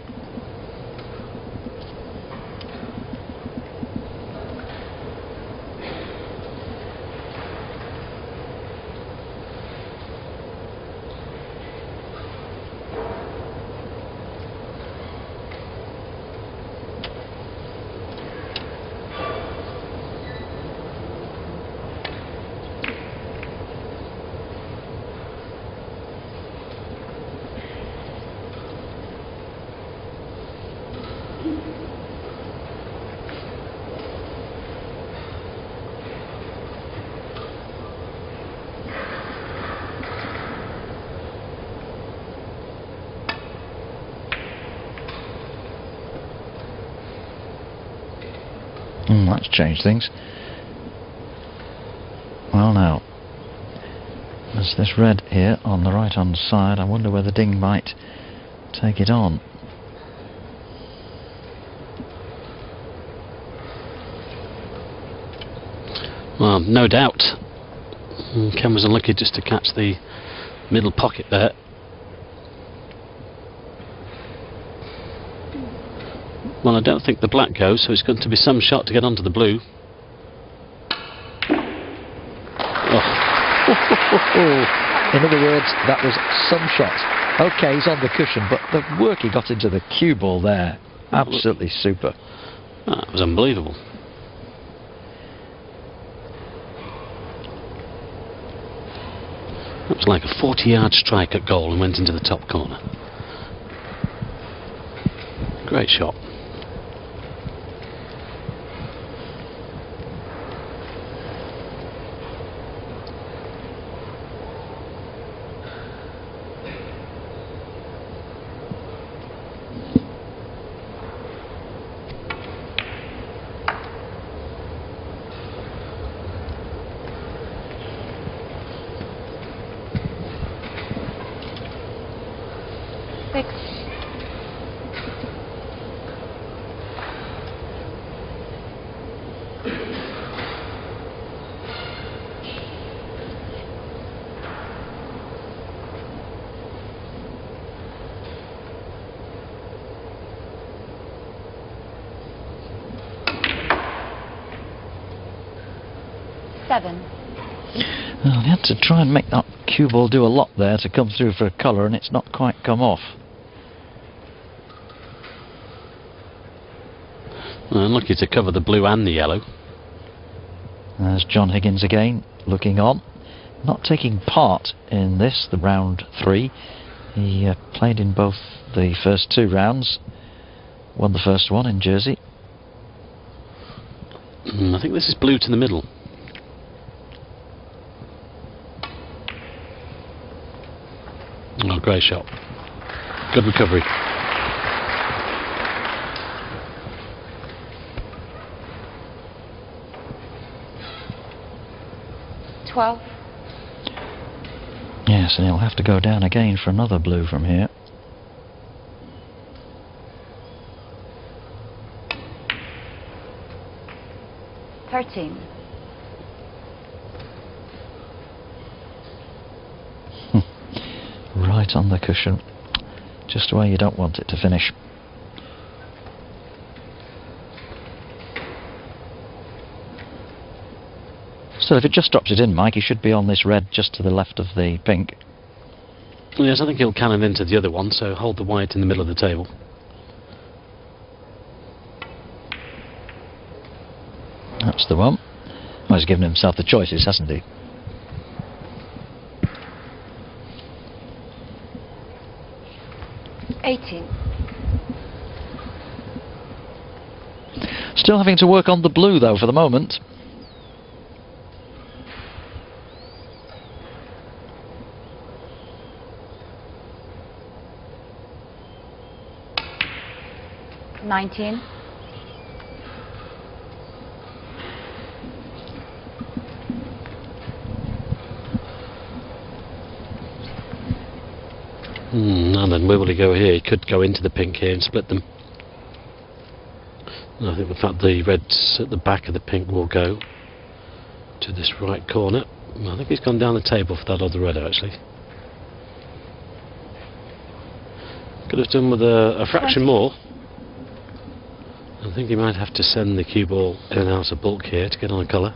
That's changed things. Well, now, there's this red here on the right hand side. I wonder whether Ding might take it on. Well, no doubt. Ken was unlucky just to catch the middle pocket there. Well, I don't think the black goes, so it's going to be some shot to get onto the blue. In other words, that was some shot. OK, he's on the cushion, but the work he got into the cue ball there, absolutely super. That was unbelievable. That was like a 40-yard strike at goal and went into the top corner. Great shot. Well, he had to try and make that cue ball do a lot there to come through for a colour, and it's not quite come off. Well, unlucky to cover the blue and the yellow. There's John Higgins again, looking on. Not taking part in this, the round 3. He played in both the first 2 rounds. Won the first one in Jersey. I think this is blue to the middle. Oh, great shot. Good recovery. Yes, and he'll have to go down again for another blue from here. Right on the cushion, just where you don't want it to finish. So if it just drops it in, Mike, he should be on this red just to the left of the pink. Yes, I think he'll cannon into the other one, so hold the white in the middle of the table. That's the one. Well, he's given himself the choices, hasn't he? Still having to work on the blue, though, for the moment. And then where will he go here? He could go into the pink here and split them. And I think the fact the reds at the back of the pink will go to this right corner. I think he's gone down the table for that other red, actually. Could have done with a fraction more. I think he might have to send the cue ball in and out of bulk here to get on a colour.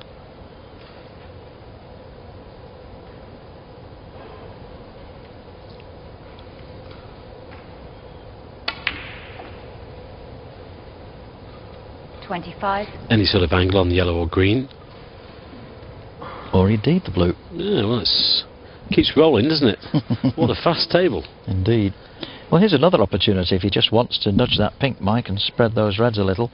Any sort of angle on the yellow or green. Or indeed the blue. Yeah, well, it keeps rolling, doesn't it? What a fast table. Indeed. Well, here's another opportunity if he just wants to nudge that pink, Mike, and spread those reds a little.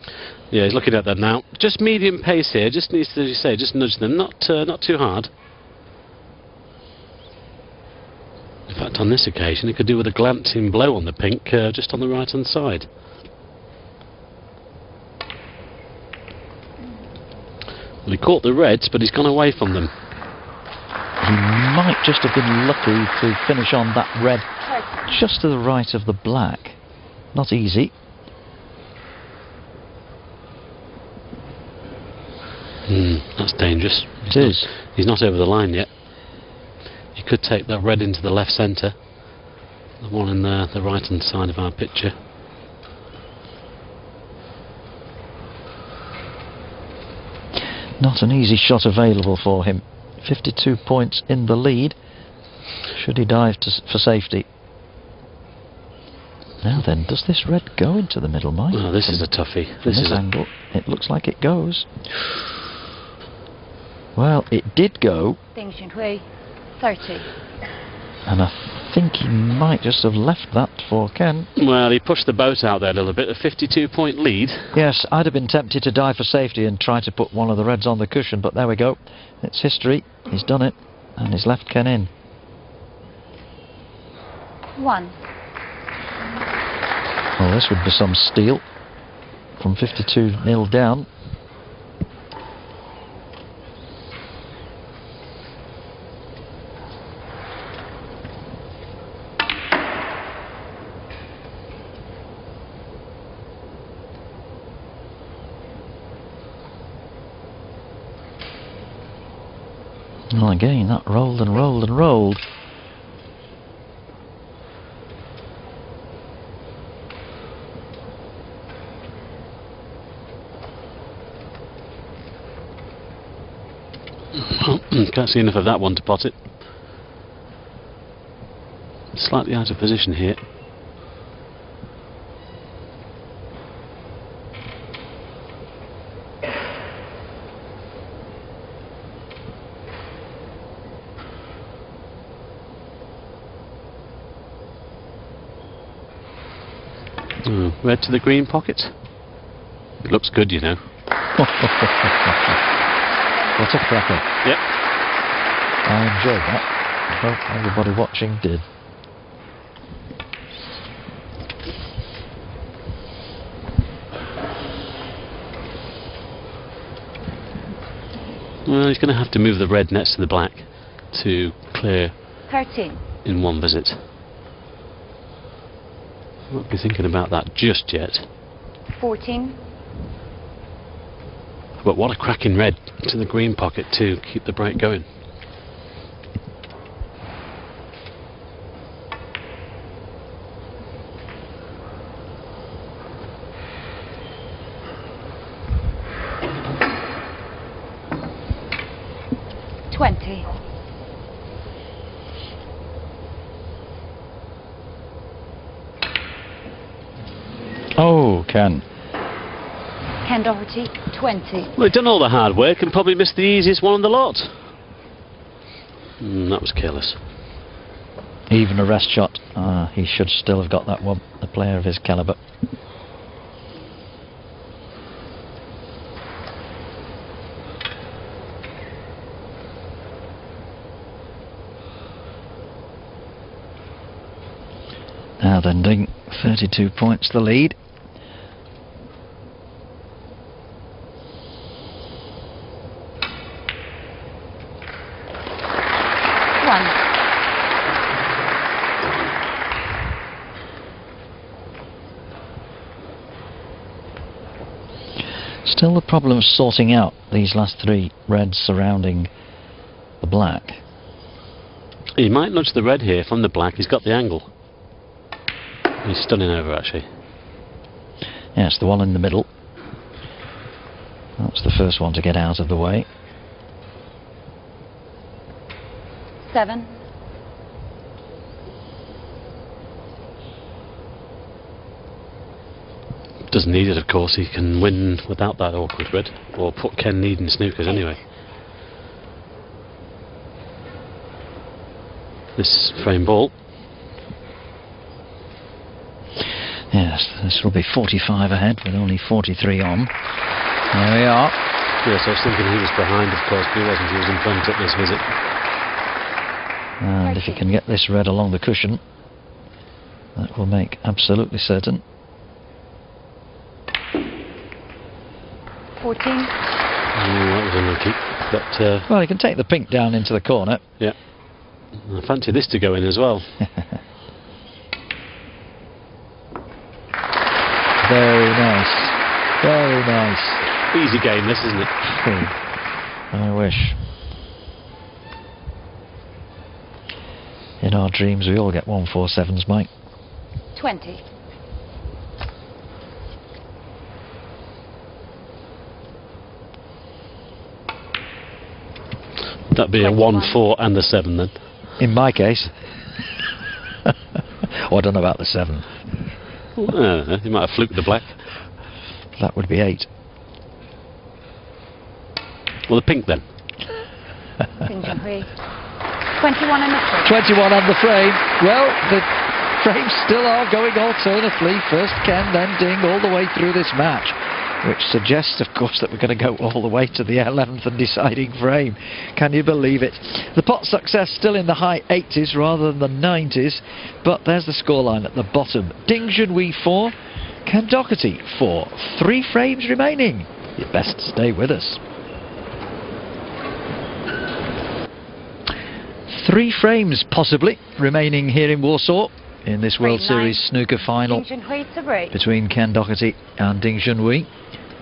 Yeah, he's looking at that now. Just medium pace here. Just needs to, as you say, just nudge them. Not too hard. In fact, on this occasion, he could do with a glancing blow on the pink, just on the right-hand side. Well, he caught the reds, but he's gone away from them. He might just have been lucky to finish on that red just to the right of the black. Not easy. That's dangerous. It is. He's not over the line yet. He could take that red into the left centre. The one in the right-hand side of our picture. Not an easy shot available for him. 52 points in the lead. Should he dive for safety? Now then, does this red go into the middle, Mike? Oh, this is a toughie. This is angle. It looks like it goes. Well, it did go. 30. And I think he might just have left that for Ken. Well, he pushed the boat out there a little bit. A 52-point lead. Yes, I'd have been tempted to dive for safety and try to put one of the reds on the cushion, but there we go. It's history. He's done it, and he's left Ken in. 1. Well, this would be some steal from 52-0 down. Well, again, that rolled and rolled and rolled. Can't see enough of that one to pot it. Slightly out of position here. Red to the green pocket. It looks good, you know. What a cracker. Yep. I enjoyed that. Hope everybody watching did. Well, he's going to have to move the red next to the black to clear 13. in one visit. Won't be thinking about that just yet. 14. But what a cracking red to the green pocket to keep the break going. Oh, Ken. Ken Doherty, 20. Well, he'd done all the hard work and probably missed the easiest one on the lot. That was careless. Even a rest shot. He should still have got that one, a player of his calibre. Now then, Ding, 32 points the lead. Still the problem of sorting out these last three reds surrounding the black. He might nudge the red here from the black. He's got the angle. He's stunning over, actually. Yes, the one in the middle. That's the first one to get out of the way. 7. Doesn't need it, of course. He can win without that awkward red, or put Ken needing snookers anyway. This frame ball. Yes, this will be 45 ahead with only 43 on. There we are. Yes, I was thinking he was behind, of course, but he wasn't. He was in front at this visit. And if he can get this red along the cushion, that will make absolutely certain. 14. That was unlucky. But, well, he can take the pink down into the corner. Yeah. I fancy this to go in as well. Very nice. Very nice. Easy game, this, isn't it? I wish. In our dreams, we all get 147s, Mike. 20. That'd be 21. a 1-4 and the 7 then. In my case. Oh, I don't know about the 7. You might have fluked the black. That would be 8. Well, the pink then. 21 on the frame. 21 on the frame. Well, the frames still are going alternately. First Ken, then Ding, all the way through this match, which suggests, of course, that we're going to go all the way to the 11th and deciding frame. Can you believe it? The pot success still in the high 80s rather than the 90s, but there's the scoreline at the bottom. Ding Junhui 4, Ken Doherty 4. 3 frames remaining. You best stay with us. 3 frames possibly remaining here in Warsaw in this World Series snooker final between Ken Doherty and Ding Junhui.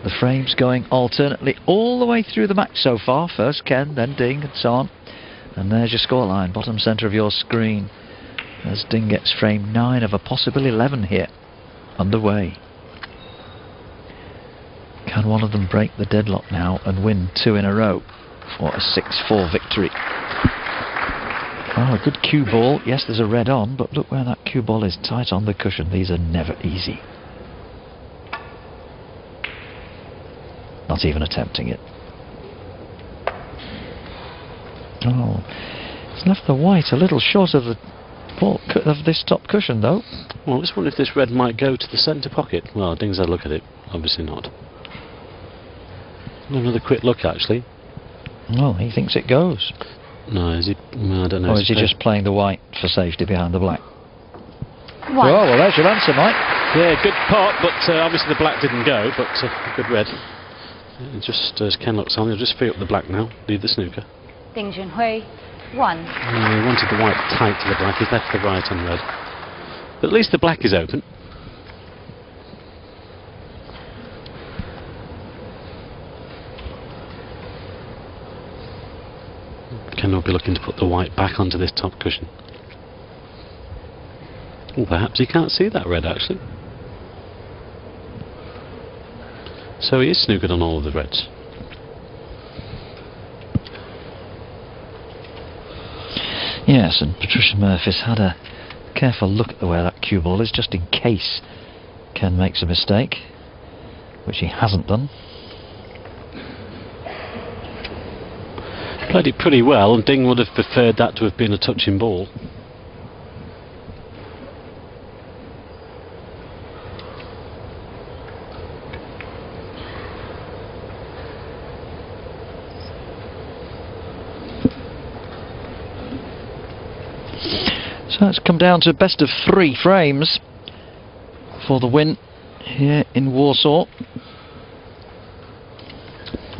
The frames going alternately all the way through the match so far. First Ken, then Ding, and so on. And there's your scoreline, bottom centre of your screen, as Ding gets frame 9 of a possible 11 here underway. Can one of them break the deadlock now and win 2 in a row for a 6-4 victory? Oh, a good cue ball. Yes, there's a red on, but look where that cue ball is, tight on the cushion. These are never easy. Not even attempting it. Oh, it's left the white a little short of the ball of this top cushion, though. Well, let's wonder if this red might go to the centre pocket. Well, Ding's had a look at it. Obviously not. Another quick look, actually. Well, he thinks it goes. No, is he? Well, I don't know. Or is he just playing the white for safety behind the black? One. Oh, well, there's your answer, Mike. Yeah, good pot, but obviously the black didn't go, but good red. Just as Ken looks on, he'll just free up the black now, leave the snooker. Ding Junhui 1. He wanted the white tight to the black, he's left the right on red. But at least the black is open. Ken will be looking to put the white back onto this top cushion. Well, perhaps he can't see that red actually. So he is snookered on all of the reds. Yes, and Patricia Murphy's had a careful look at where that cue ball is, just in case Ken makes a mistake, which he hasn't done. Played it pretty well, and Ding would have preferred that to have been a touching ball. So it's come down to best of 3 frames for the win here in Warsaw.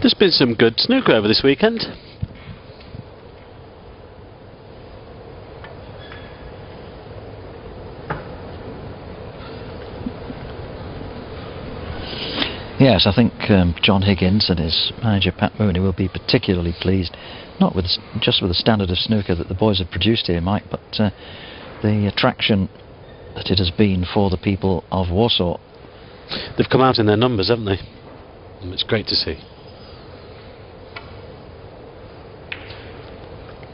There's been some good snooker over this weekend. Yes, I think John Higgins and his manager Pat Mooney will be particularly pleased, not with just with the standard of snooker that the boys have produced here, Mike, but the attraction that it has been for the people of Warsaw. They've come out in their numbers, haven't they? And it's great to see.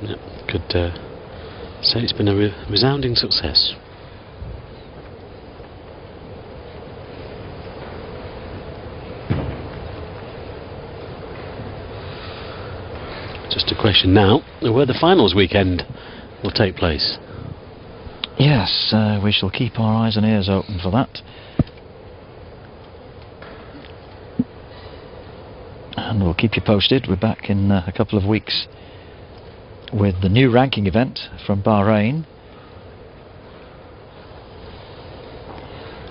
Yeah, could say it's been a resounding success. Just a question now where the finals weekend will take place. Yes, we shall keep our eyes and ears open for that. And we'll keep you posted. We're back in a couple of weeks with the new ranking event from Bahrain.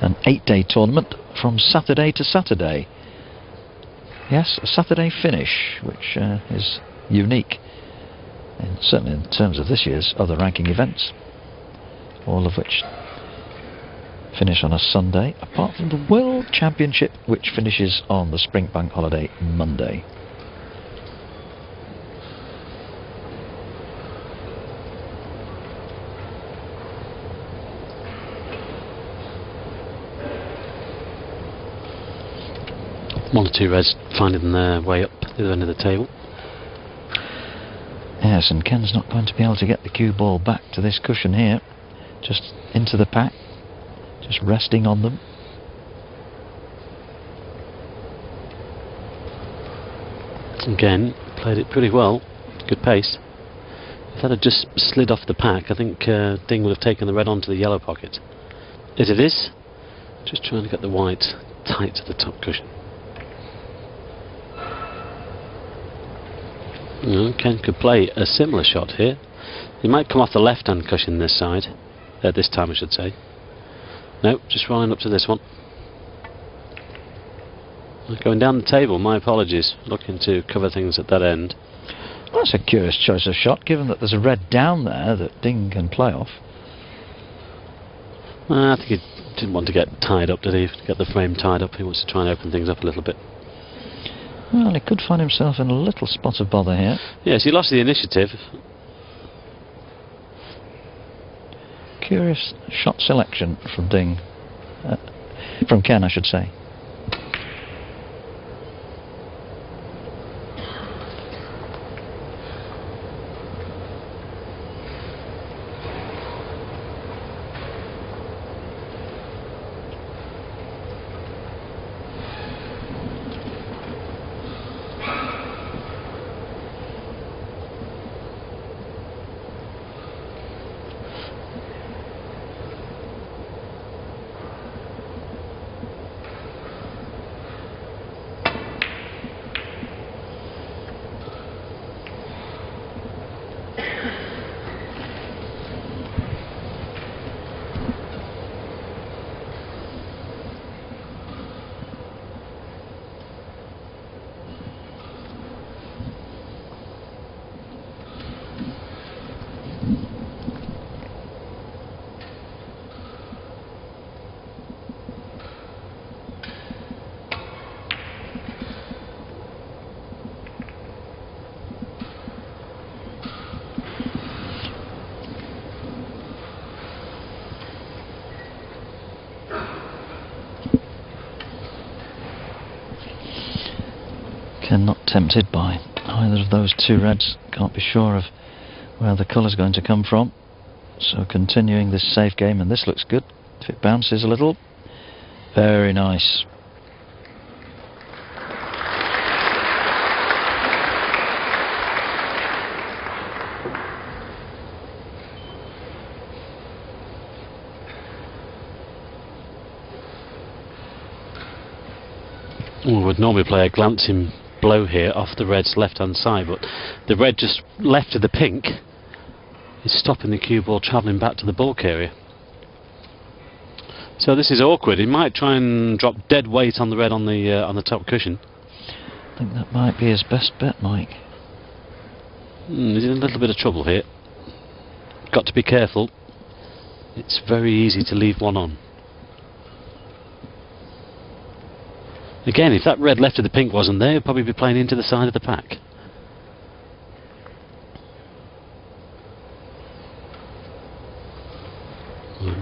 An 8-day tournament from Saturday to Saturday. Yes, a Saturday finish, which is unique, and certainly in terms of this year's other ranking events, all of which finish on a Sunday, apart from the World Championship, which finishes on the Spring Bank Holiday Monday. One or two reds finding their way up the other end of the table. Yes, and Ken's not going to be able to get the cue ball back to this cushion here. Just into the pack. Just resting on them. Again, played it pretty well. Good pace. If that had just slid off the pack, I think Ding would have taken the red onto the yellow pocket. As it is, just trying to get the white tight to the top cushion. Ken could play a similar shot here. He might come off the left-hand cushion this side. This time, I should say. No, just rolling up to this one. Going down the table, my apologies. Looking to cover things at that end. Well, that's a curious choice of shot, given that there's a red down there that Ding can play off. I think he didn't want to get tied up, did he? To get the frame tied up. He wants to try and open things up a little bit. Well, he could find himself in a little spot of bother here. Yes, he lost the initiative. Curious shot selection from Ding. From Ken, I should say. Ken not tempted by either of those two reds. Can't be sure of where the colour's going to come from. So continuing this safe game, and this looks good. If it bounces a little, very nice. We would normally play a glancing blow here off the red's left hand side, but the red just left of the pink is stopping the cue ball travelling back to the bulk area. So this is awkward. He might try and drop dead weight on the red on the top cushion. I think that might be his best bet, Mike. He's in a little bit of trouble here. Got to be careful. It's very easy to leave one on. Again, if that red left of the pink wasn't there, he'd probably be playing into the side of the pack.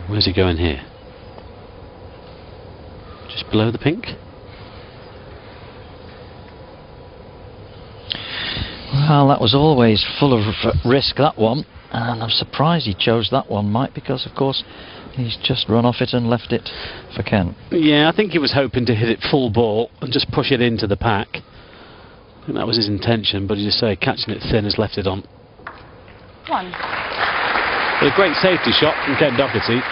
Where's he going here? Just below the pink? Well, that was always full of risk, that one. And I'm surprised he chose that one, Mike, because, of course, he's just run off it and left it for Ken. Yeah, I think he was hoping to hit it full ball and just push it into the pack. I think that was his intention, but as you say, catching it thin has left it on. One. A great safety shot from Ken Doherty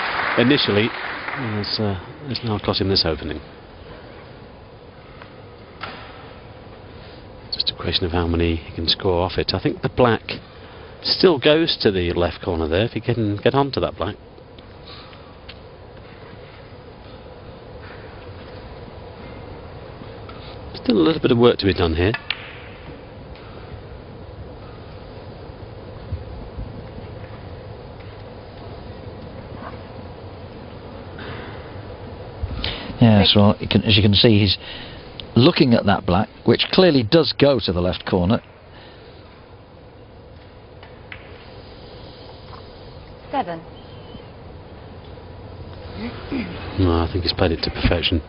initially. It's now cost him this opening. Just a question of how many he can score off it. I think the black still goes to the left corner there if he can get onto that black. Still a little bit of work to be done here. Yes, well, as you can see, he's looking at that black, which clearly does go to the left corner. 7. No, I think he's played it to perfection.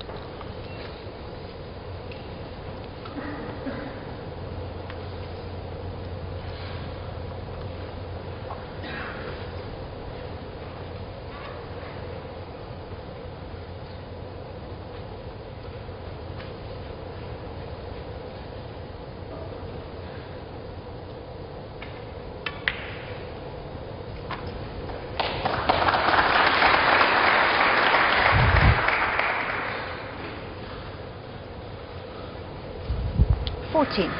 14.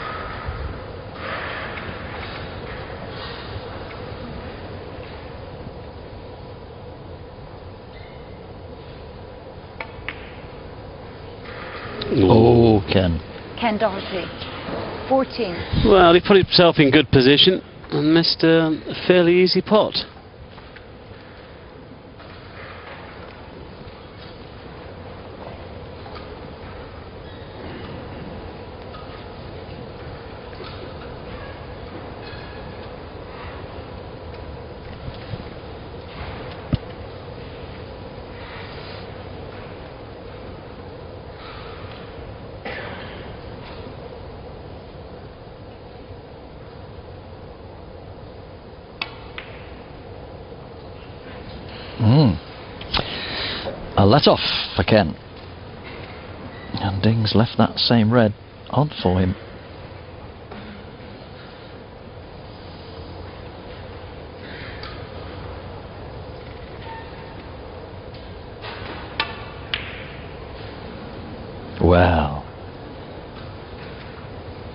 Oh, Ken. Ken Doherty. 14. Well, he put himself in good position and missed a fairly easy pot. A let-off for Ken. And Ding's left that same red on for him. Well,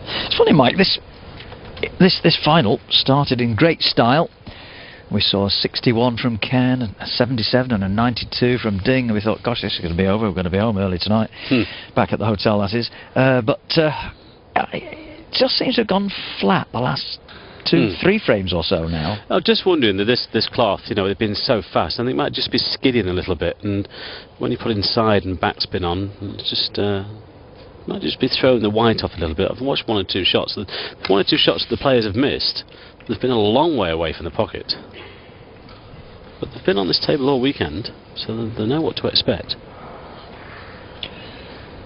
it's funny, Mike. This final started in great style. We saw a 61 from Ken, and a 77 and a 92 from Ding, and we thought, gosh, this is going to be over. We're going to be home early tonight. Back at the hotel, that is. But it just seems to have gone flat the last 2-3 frames or so now. I'm just wondering that this cloth, you know, it's been so fast. I think it might just be skidding a little bit, and when you put inside and backspin on, it's just might just be throwing the white off a little bit. I've watched 1 or 2 shots. The 1 or 2 shots the players have missed, they've been a long way away from the pocket. But they've been on this table all weekend, so they know what to expect.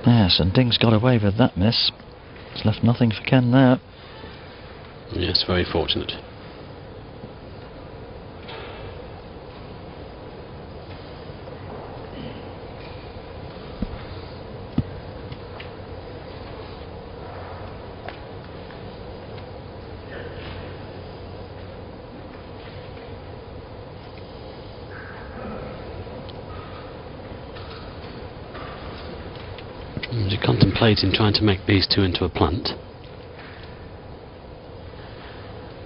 Yes, and Ding's got away with that miss. It's left nothing for Ken there. Yes, very fortunate. You're contemplating trying to make these two into a plant.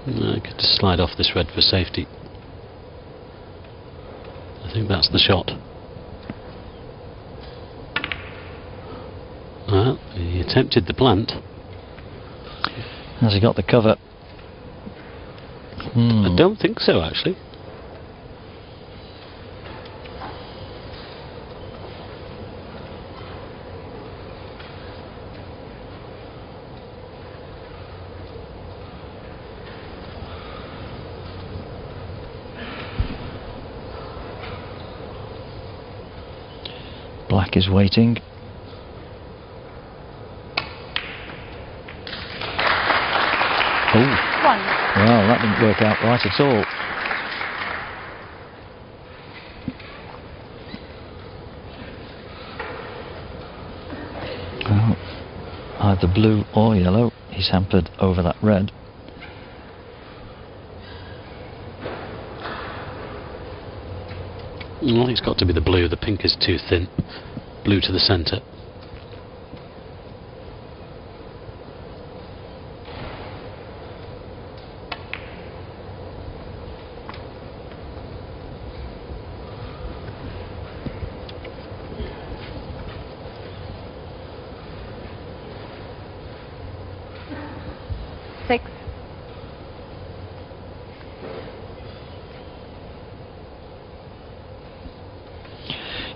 I could just slide off this red for safety. I think that's the shot. Well, he attempted the plant. Has he got the cover? I don't think so, actually. Black is waiting. Oh, well, that didn't work out right at all. Well, either blue or yellow. He's hampered over that red. Well, it's got to be the blue. The pink is too thin. Blue to the centre.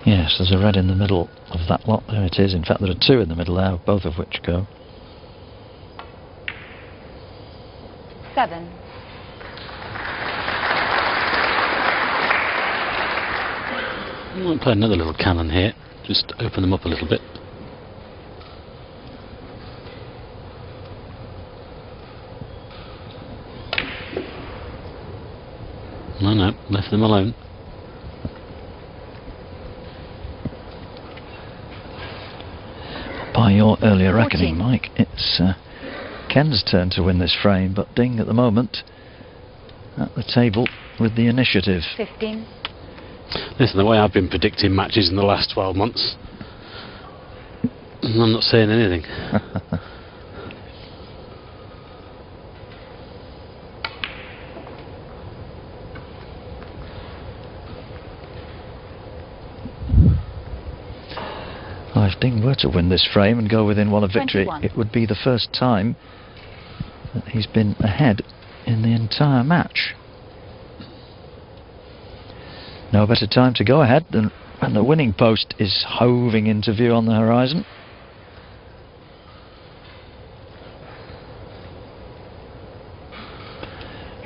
Yes, there's a red in the middle of that lot. There it is. In fact, there are 2 in the middle there, both of which go. 7. I might play another little cannon here. Just open them up a little bit. No, left them alone. By your earlier reckoning, Mike, it's Ken's turn to win this frame, but Ding at the moment at the table with the initiative. 15. Listen, the way I've been predicting matches in the last 12 months, I'm not saying anything. if Ding were to win this frame and go within one of victory, 21. it would be the first time that he's been ahead in the entire match. No better time to go ahead than when the winning post is hoving into view on the horizon.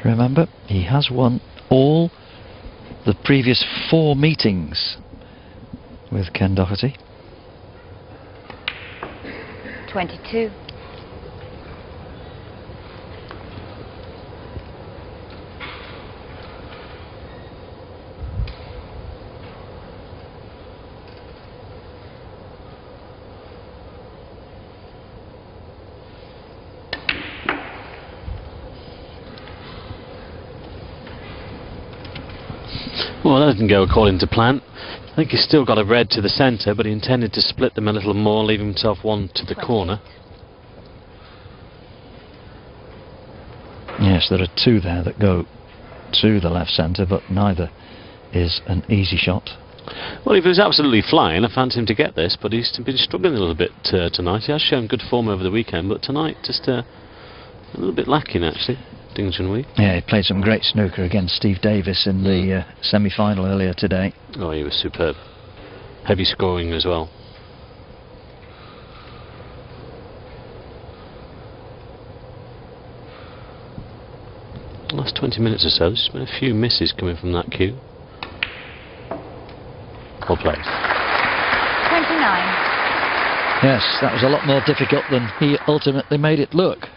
Remember, he has won all the previous 4 meetings with Ken Doherty. 22. Well, that didn't go according to plan. I think he's still got a red to the centre, but he intended to split them a little more, leave himself one to the corner. Yes, there are 2 there that go to the left centre, but neither is an easy shot. Well, if he was absolutely flying, I fancy him to get this, but he's been struggling a little bit tonight. He has shown good form over the weekend, but tonight just a little bit lacking, actually. Ding Junhui. Yeah, he played some great snooker against Steve Davis in the semi-final earlier today. Oh, he was superb. Heavy scoring as well. The last 20 minutes or so, there's been a few misses coming from that cue. Well played. 29. Yes, that was a lot more difficult than he ultimately made it look.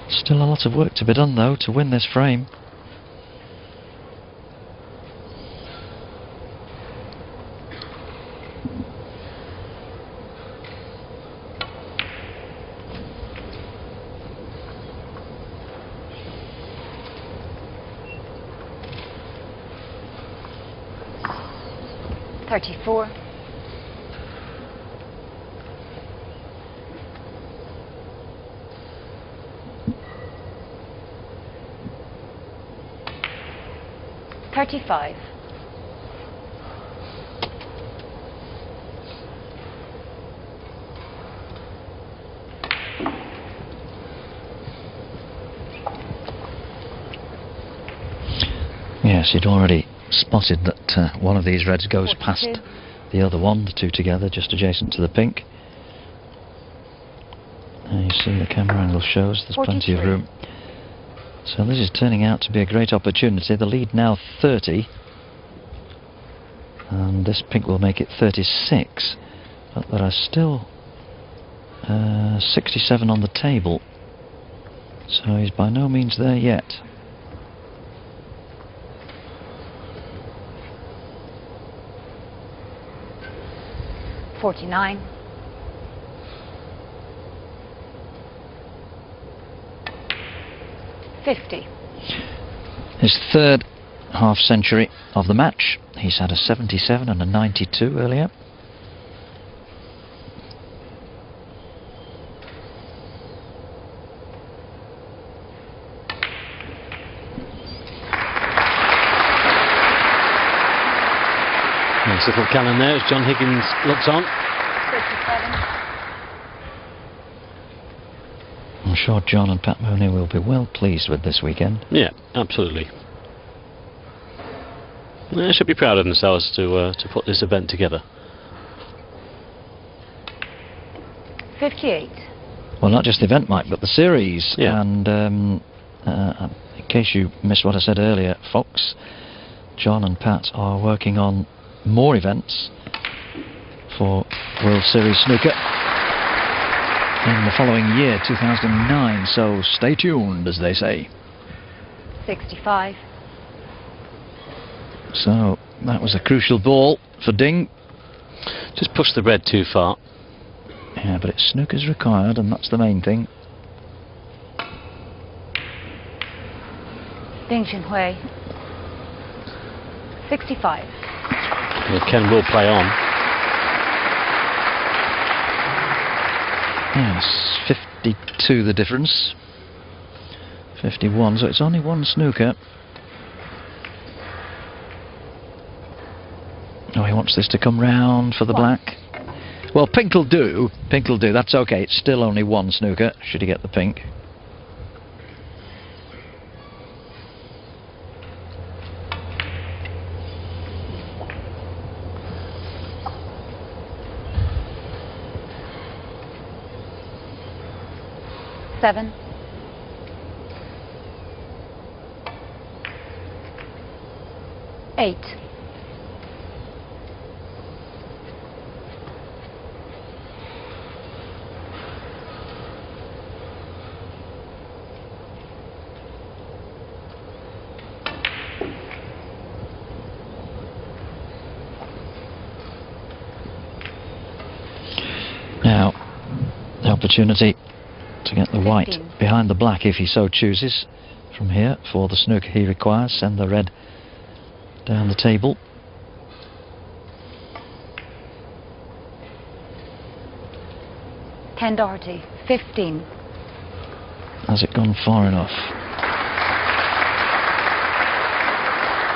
Still a lot of work to be done, though, to win this frame. $34. $35. Yes, he'd already spotted that one of these reds goes 42. past the other one, the 2 together, just adjacent to the pink. And you see the camera angle shows there's 43. plenty of room. So this is turning out to be a great opportunity. The lead now 30. And this pink will make it 36. But there are still 67 on the table. So he's by no means there yet. $49. $50. His 3rd half century of the match. He's had a 77 and a 92 earlier. Nice little cannon there as John Higgins looks on. 57. I'm sure John and Pat Mooney will be well pleased with this weekend. Yeah, absolutely. They should be proud of themselves to put this event together. 58. Well, not just the event, Mike, but the series. Yeah. And in case you missed what I said earlier, Fox, John and Pat are working on more events for World Series Snooker in the following year, 2009. So stay tuned, as they say. 65. So that was a crucial ball for Ding. Just pushed the red too far. Yeah, but it's snooker's required, and that's the main thing. Ding Junhui. 65. Well, Ken will play on. Yes, 52 the difference. 51, so it's only one snooker. wants this to come round for the black. Well, pink will do. Pink will do. That's okay. It's still only one snooker. Should he get the pink? Seven. Eight. Now, the opportunity to get the white behind the black if he so chooses from here for the snooker he requires. Send the red down the table. Ten Doherty. 15. Has it gone far enough?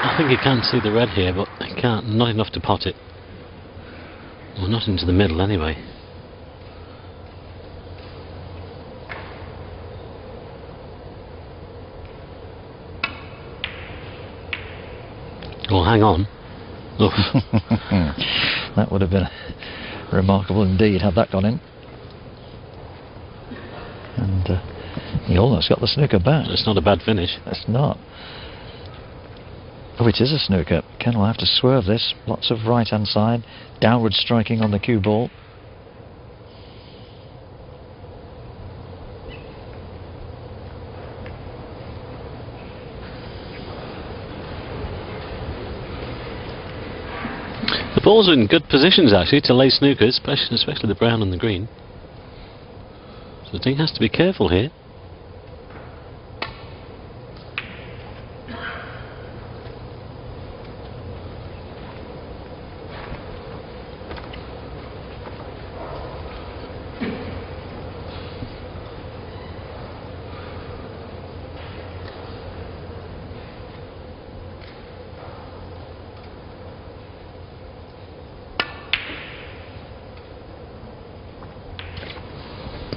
I think he can see the red here, but he can't. Not enough to pot it. Well, not into the middle anyway. Well, hang on. That would have been remarkable indeed had that gone in. And he almost got the snooker back. It's not a bad finish. It's not. Oh, it is a snooker. Ken will have to swerve this. Lots of right hand side. Downward striking on the cue ball. The balls are in good positions actually to lay snookers, especially the brown and the green. So the team has to be careful here.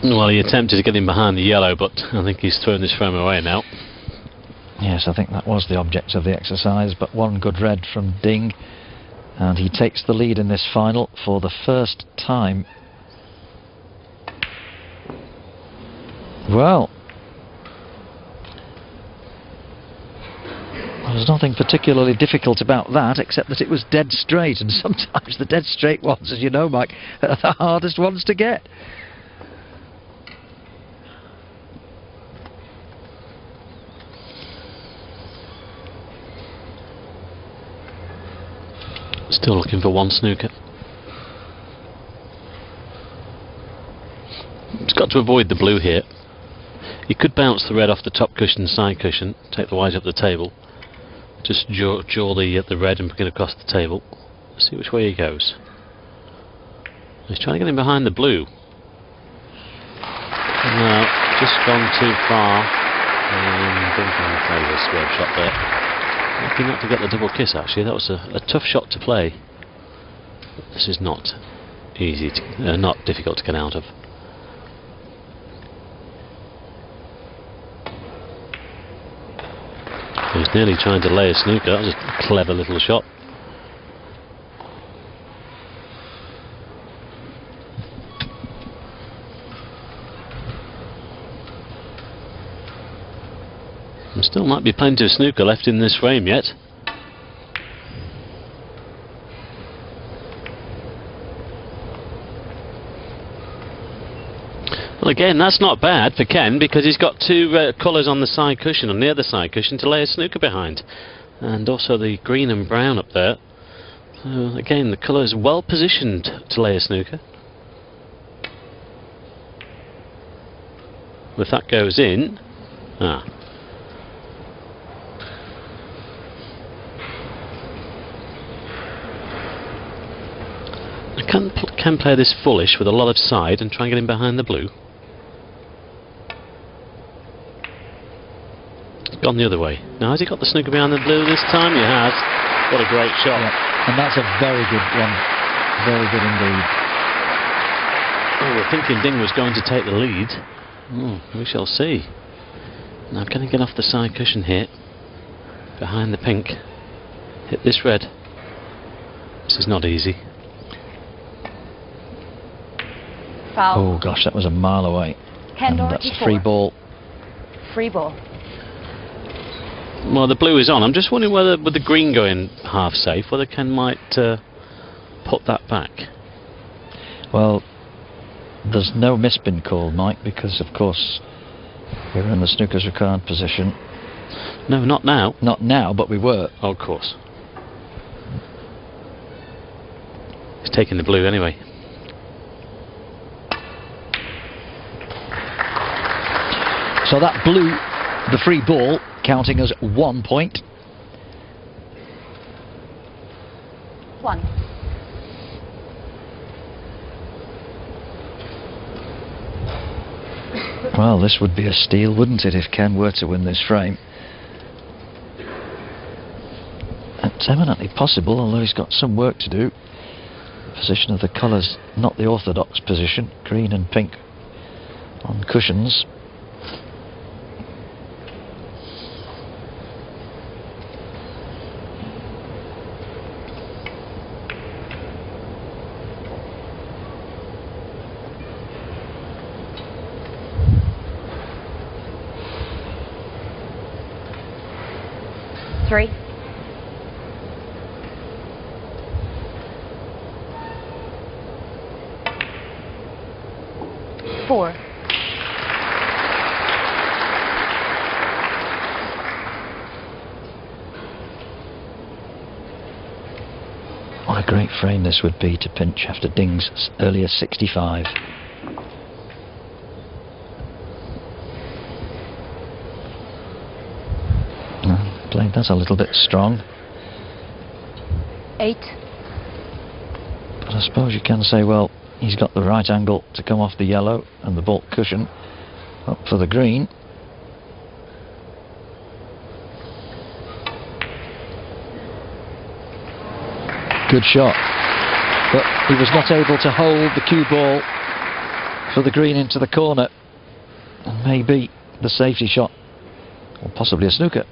Well, he attempted to get him behind the yellow, but I think he's thrown this frame away now. Yes, I think that was the object of the exercise, but one good red from Ding, and he takes the lead in this final for the first time. Well, there's nothing particularly difficult about that, except that it was dead straight, and sometimes the dead straight ones, as you know, Mike, are the hardest ones to get. Still looking for one snooker. He's got to avoid the blue here. He could bounce the red off the top cushion, side cushion, take the white up the table. Just jaw the red and bring it across the table. See which way he goes. He's trying to get him behind the blue. No, just gone too far. And didn't play this swerve shot there. Lucky not to get the double kiss actually. That was a tough shot to play. This is not easy to, not difficult to get out of. He was nearly trying to lay a snooker. That was a clever little shot. There still might be plenty of snooker left in this frame yet. Well, again, that's not bad for Ken because he's got two colours on the side cushion, on the other side cushion, to lay a snooker behind. And also the green and brown up there. So, again, the colour is well positioned to lay a snooker. If that goes in... I can play this fullish with a lot of side and try and get him behind the blue. It's gone the other way. Now, has he got the snooker behind the blue this time? He has. What a great shot. Yeah. And that's a very good one. Very good indeed. Oh, we're thinking Ding was going to take the lead. Oh, we shall see. Now, can he get off the side cushion here? Behind the pink. Hit this red. This is not easy. Foul. Oh gosh, that was a mile away. Ken And Doherty, that's a free ball. Free ball. Well, the blue is on. I'm just wondering whether, with the green going half safe, whether Ken might put that back. Well, there's no misspin call, Mike, because of course we're in the snooker's required position. No, not now. Not now, but we were. Oh, of course. He's taking the blue anyway. So that blew the free ball, counting as 1 point. 1. Well, this would be a steal, wouldn't it, if Ken were to win this frame? It's eminently possible, although he's got some work to do. Position of the colours, not the orthodox position. Green and pink on cushions. Three. Four. What a great frame this would be to pinch after Ding's earlier 65. Played that a little bit strong. 8. But I suppose you can say, well, he's got the right angle to come off the yellow and the baulk cushion up for the green. Good shot, but he was not able to hold the cue ball for the green into the corner, and maybe the safety shot, or possibly a snooker,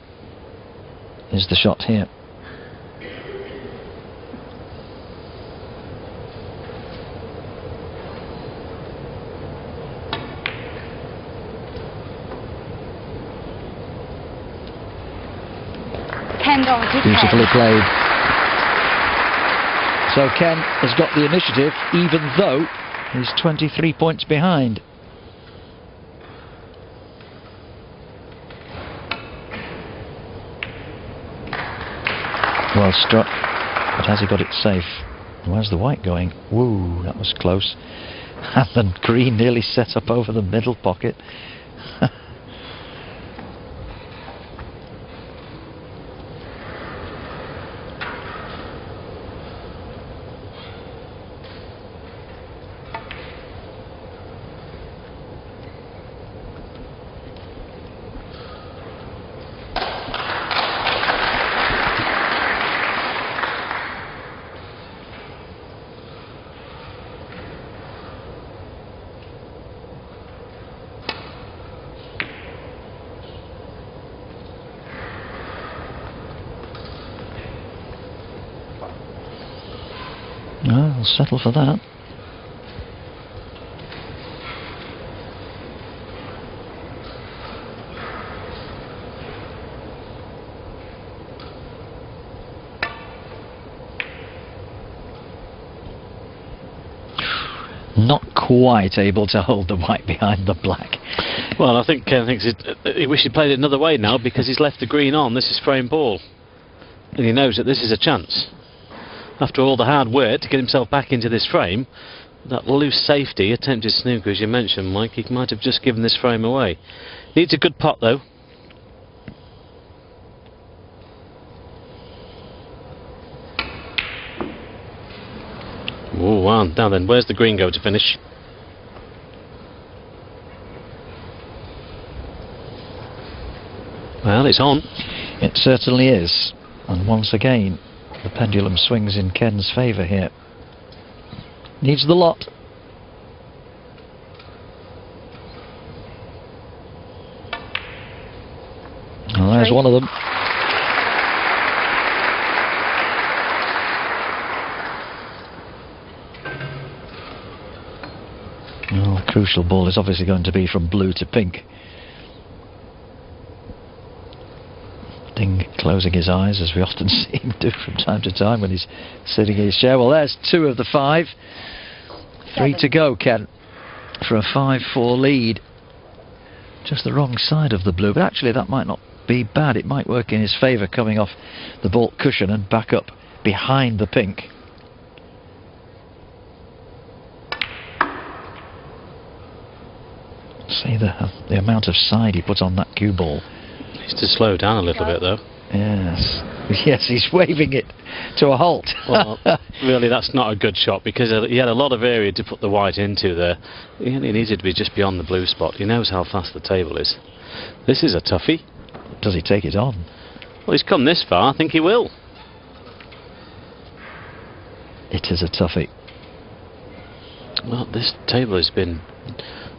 is the shot here. Ken Doherty. Beautifully played. So Ken has got the initiative, even though he's 23 points behind. Well struck, but has he got it safe? Where's the white going? Woo, that was close. And the green nearly set up over the middle pocket. Well, we'll settle for that. Not quite able to hold the white behind the black. Well, I think Ken thinks he wishes he played it another way now, because he's left the green on. This is frame ball, and he knows that this is a chance. After all the hard work to get himself back into this frame, that loose safety, attempted snooker, as you mentioned, Mike, he might have just given this frame away. Needs a good pot, though. Oh, wow. Now then, where's the green go to finish? Well, it's on. It certainly is. And once again, The pendulum swings in Ken's favour here. Needs the lot. Well, there's one of them. Well, the crucial ball is obviously going to be from blue to pink. Ding closing his eyes, as we often see him do from time to time when he's sitting in his chair. Well, there's 2 of the 5. 3 to go, Ken, for a 5-4 lead. Just the wrong side of the blue, but actually that might not be bad. It might work in his favour, coming off the baulk cushion and back up behind the pink. See the amount of side he puts on that cue ball. Needs to slow down a little bit, though. Yes. Yes, he's waving it to a halt. Well, really, that's not a good shot, because he had a lot of area to put the white into there. He only needed to be just beyond the blue spot. He knows how fast the table is. This is a toughie. Does he take it on? Well, he's come this far. I think he will. It is a toughie. Well, this table has been...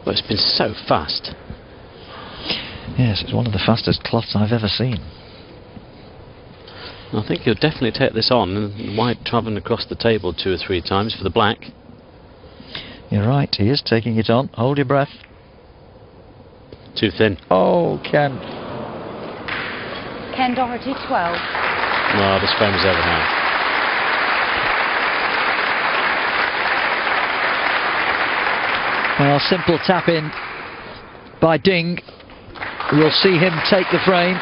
Well, it's been so fast. Yes, it's one of the fastest cloths I've ever seen. I think he'll definitely take this on, and white travelling across the table 2 or 3 times for the black. You're right, he is taking it on. Hold your breath. Too thin. Oh, Ken. Ken Doherty, 12. No, this frame is over now. Well, simple tap in by Ding. We'll see him take the frame.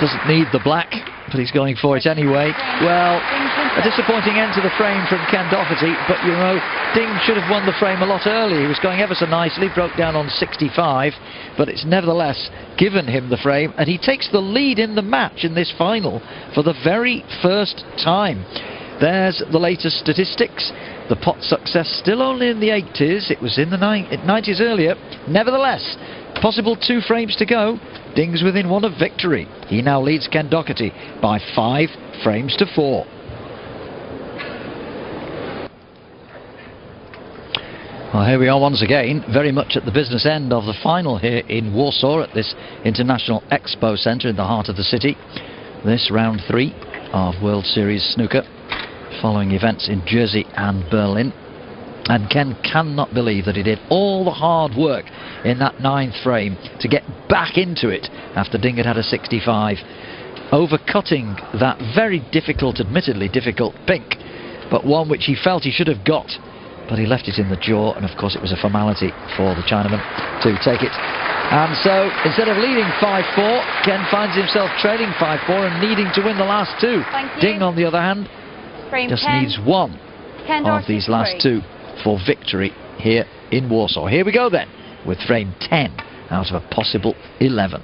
Doesn't need the black, but he's going for it anyway. Well, a disappointing end to the frame from Ken Doherty, but you know, Ding should have won the frame a lot earlier. He was going ever so nicely, broke down on 65, but it's nevertheless given him the frame, and he takes the lead in the match in this final for the very first time. There's the latest statistics. The pot success still only in the 80s. It was in the 90s earlier. Nevertheless, possible 2 frames to go. Ding's within 1 of victory. He now leads Ken Doherty by 5 frames to 4. Well, here we are once again, very much at the business end of the final here in Warsaw at this International Expo Centre in the heart of the city. This round 3 of World Series Snooker, following events in Jersey and Berlin. And Ken cannot believe that he did all the hard work in that 9th frame to get back into it after Ding had had a 65, overcutting that very difficult, admittedly difficult pink, but one which he felt he should have got, but he left it in the jaw, and of course it was a formality for the Chinaman to take it. And so instead of leading 5-4, Ken finds himself trailing 5-4 and needing to win the last 2. Ding, on the other hand, Frame just 10. needs 1 of these last 2 for victory here in Warsaw. Here we go then, with frame 10 out of a possible 11.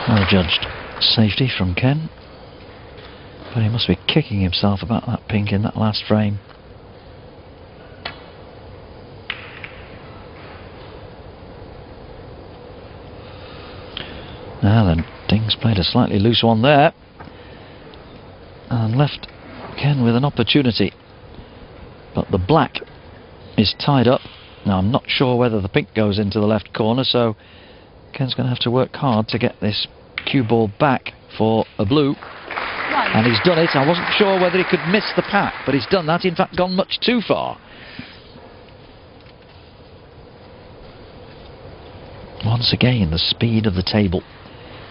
Well judged safety from Ken, but he must be kicking himself about that pink in that last frame. Now then, Ding's played a slightly loose one there and left Ken with an opportunity, but the black is tied up Now I'm not sure whether the pink goes into the left corner, so Ken's going to have to work hard to get this cue ball back for a blue. And he's done it. I wasn't sure whether he could miss the pack, but he's done that. In fact, gone much too far. Once again, the speed of the table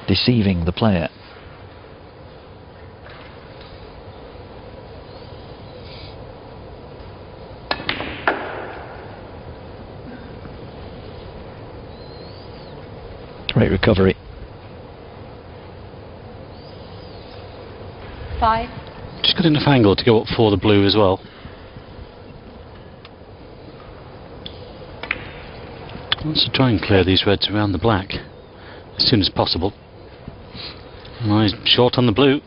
deceiving the player. Great recovery. 5. Just got enough angle to go up for the blue as well. Wants to try and clear these reds around the black as soon as possible. Well, he's short on the blue.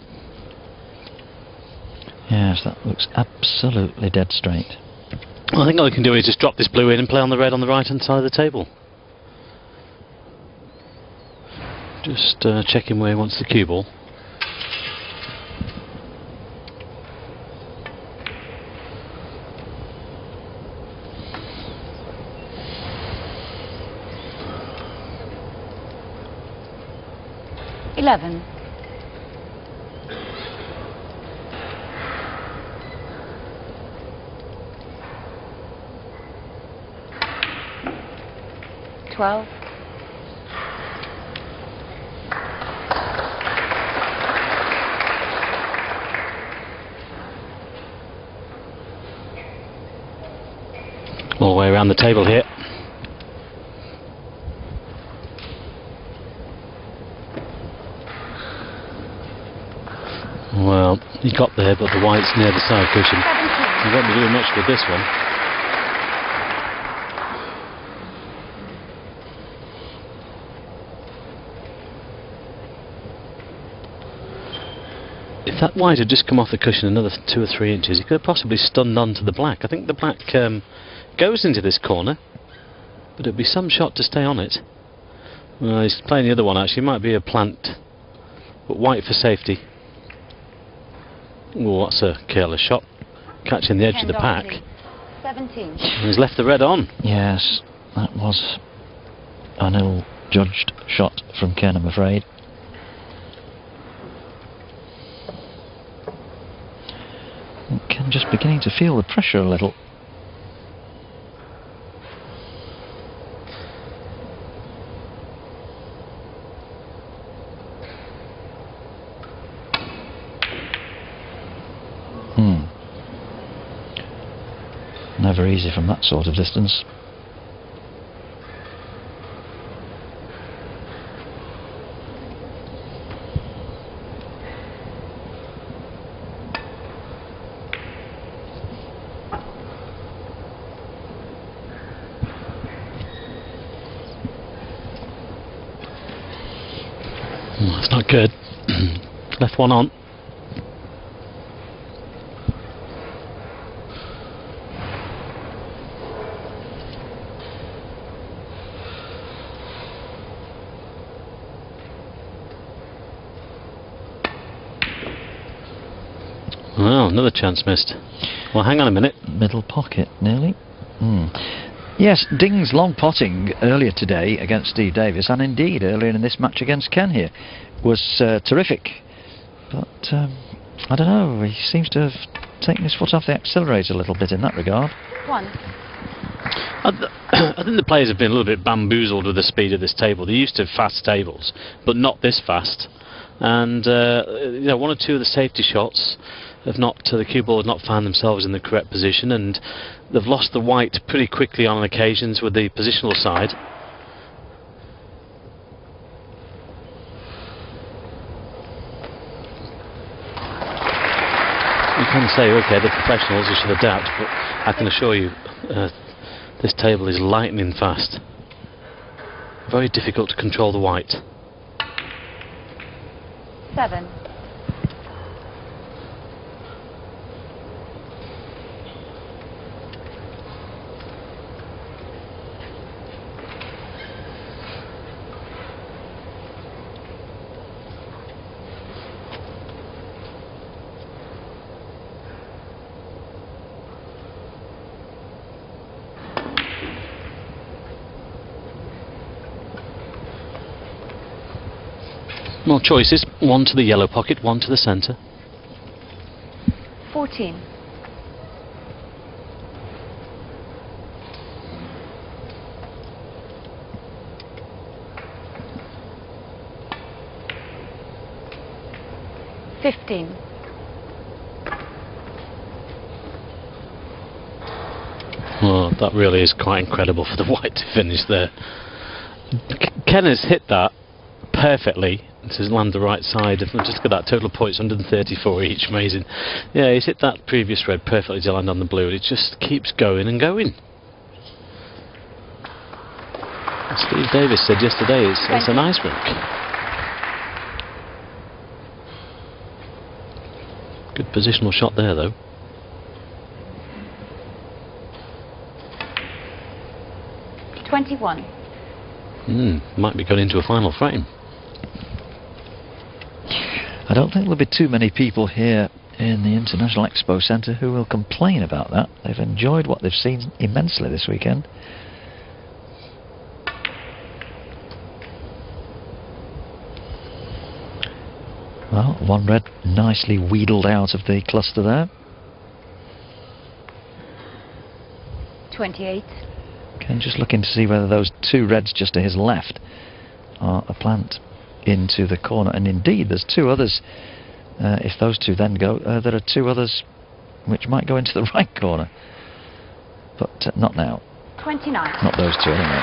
Yes, that looks absolutely dead straight. Well, I think all he can do is just drop this blue in and play on the red on the right hand side of the table. Just checking where he wants the cue ball. $11. $12. All the way around the table here. Well, he got there, but the white's near the side cushion. He won't be doing much with this one. If that white had just come off the cushion another 2 or 3 inches, he could have possibly stunned onto the black. I think the black goes into this corner, but it'd be some shot to stay on it. Well, he's playing the other one actually. It might be a plant, but white for safety. Oh, that's a careless shot. Catching the edge of the pack. 17. And he's left the red on. Yes, that was an ill-judged shot from Ken, I'm afraid. Ken just beginning to feel the pressure a little. Never easy from that sort of distance. That's not good. Left one on. Well, another chance missed. Well, hang on a minute. Middle pocket, nearly. Yes, Ding's long potting earlier today against Steve Davis, and indeed earlier in this match against Ken here, was terrific. But, I don't know, he seems to have taken his foot off the accelerator a little bit in that regard. 1. I think the players have been a little bit bamboozled with the speed of this table. They're used to fast tables, but not this fast. And, you know, 1 or 2 of the safety shots have not, the cue ball has not found themselves in the correct position, and they've lost the white pretty quickly on occasions with the positional side. You can say, okay, they're professionals, they should adapt, but I can assure you this table is lightning fast. Very difficult to control the white. 7. More choices. One to the yellow pocket, one to the centre. 14. 15. Oh, that really is quite incredible for the white to finish there. Ken has hit that perfectly to land the right side. If just look at that, total points 134 each, amazing. Yeah, he's hit that previous red perfectly to land on the blue. It just keeps going and going. As Steve Davis said yesterday, it's a nice rink. Good positional shot there, though. Might be going into a final frame. I don't think there'll be too many people here in the International Expo Centre who will complain about that. They've enjoyed what they've seen immensely this weekend. Well, one red nicely wheedled out of the cluster there. 28. Okay, just looking to see whether those two reds just to his left are a plant into the corner, and indeed there's two others. If those two then go, there are two others which might go into the right corner, but not now. 29. Not those two anyway.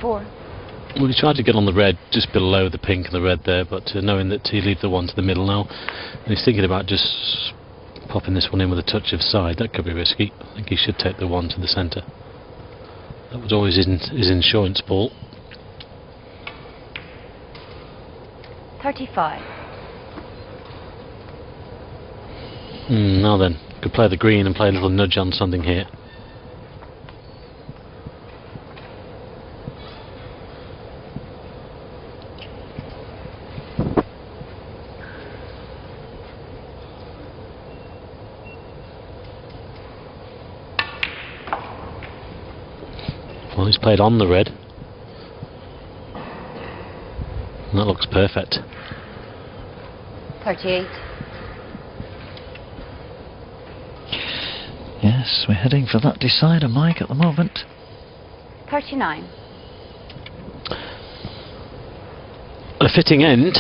Well, he tried to get on the red just below the pink and the red there, but knowing that he leave the one to the middle now, and he's thinking about just popping this one in with a touch of side. That could be risky. I think he should take the one to the centre. That was always his insurance ball. 35. Now then, could play the green and play a little nudge on something here. Well, he's played on the red. And that looks perfect. 38. Yes, we're heading for that decider, Mike, at the moment. 39. A fitting end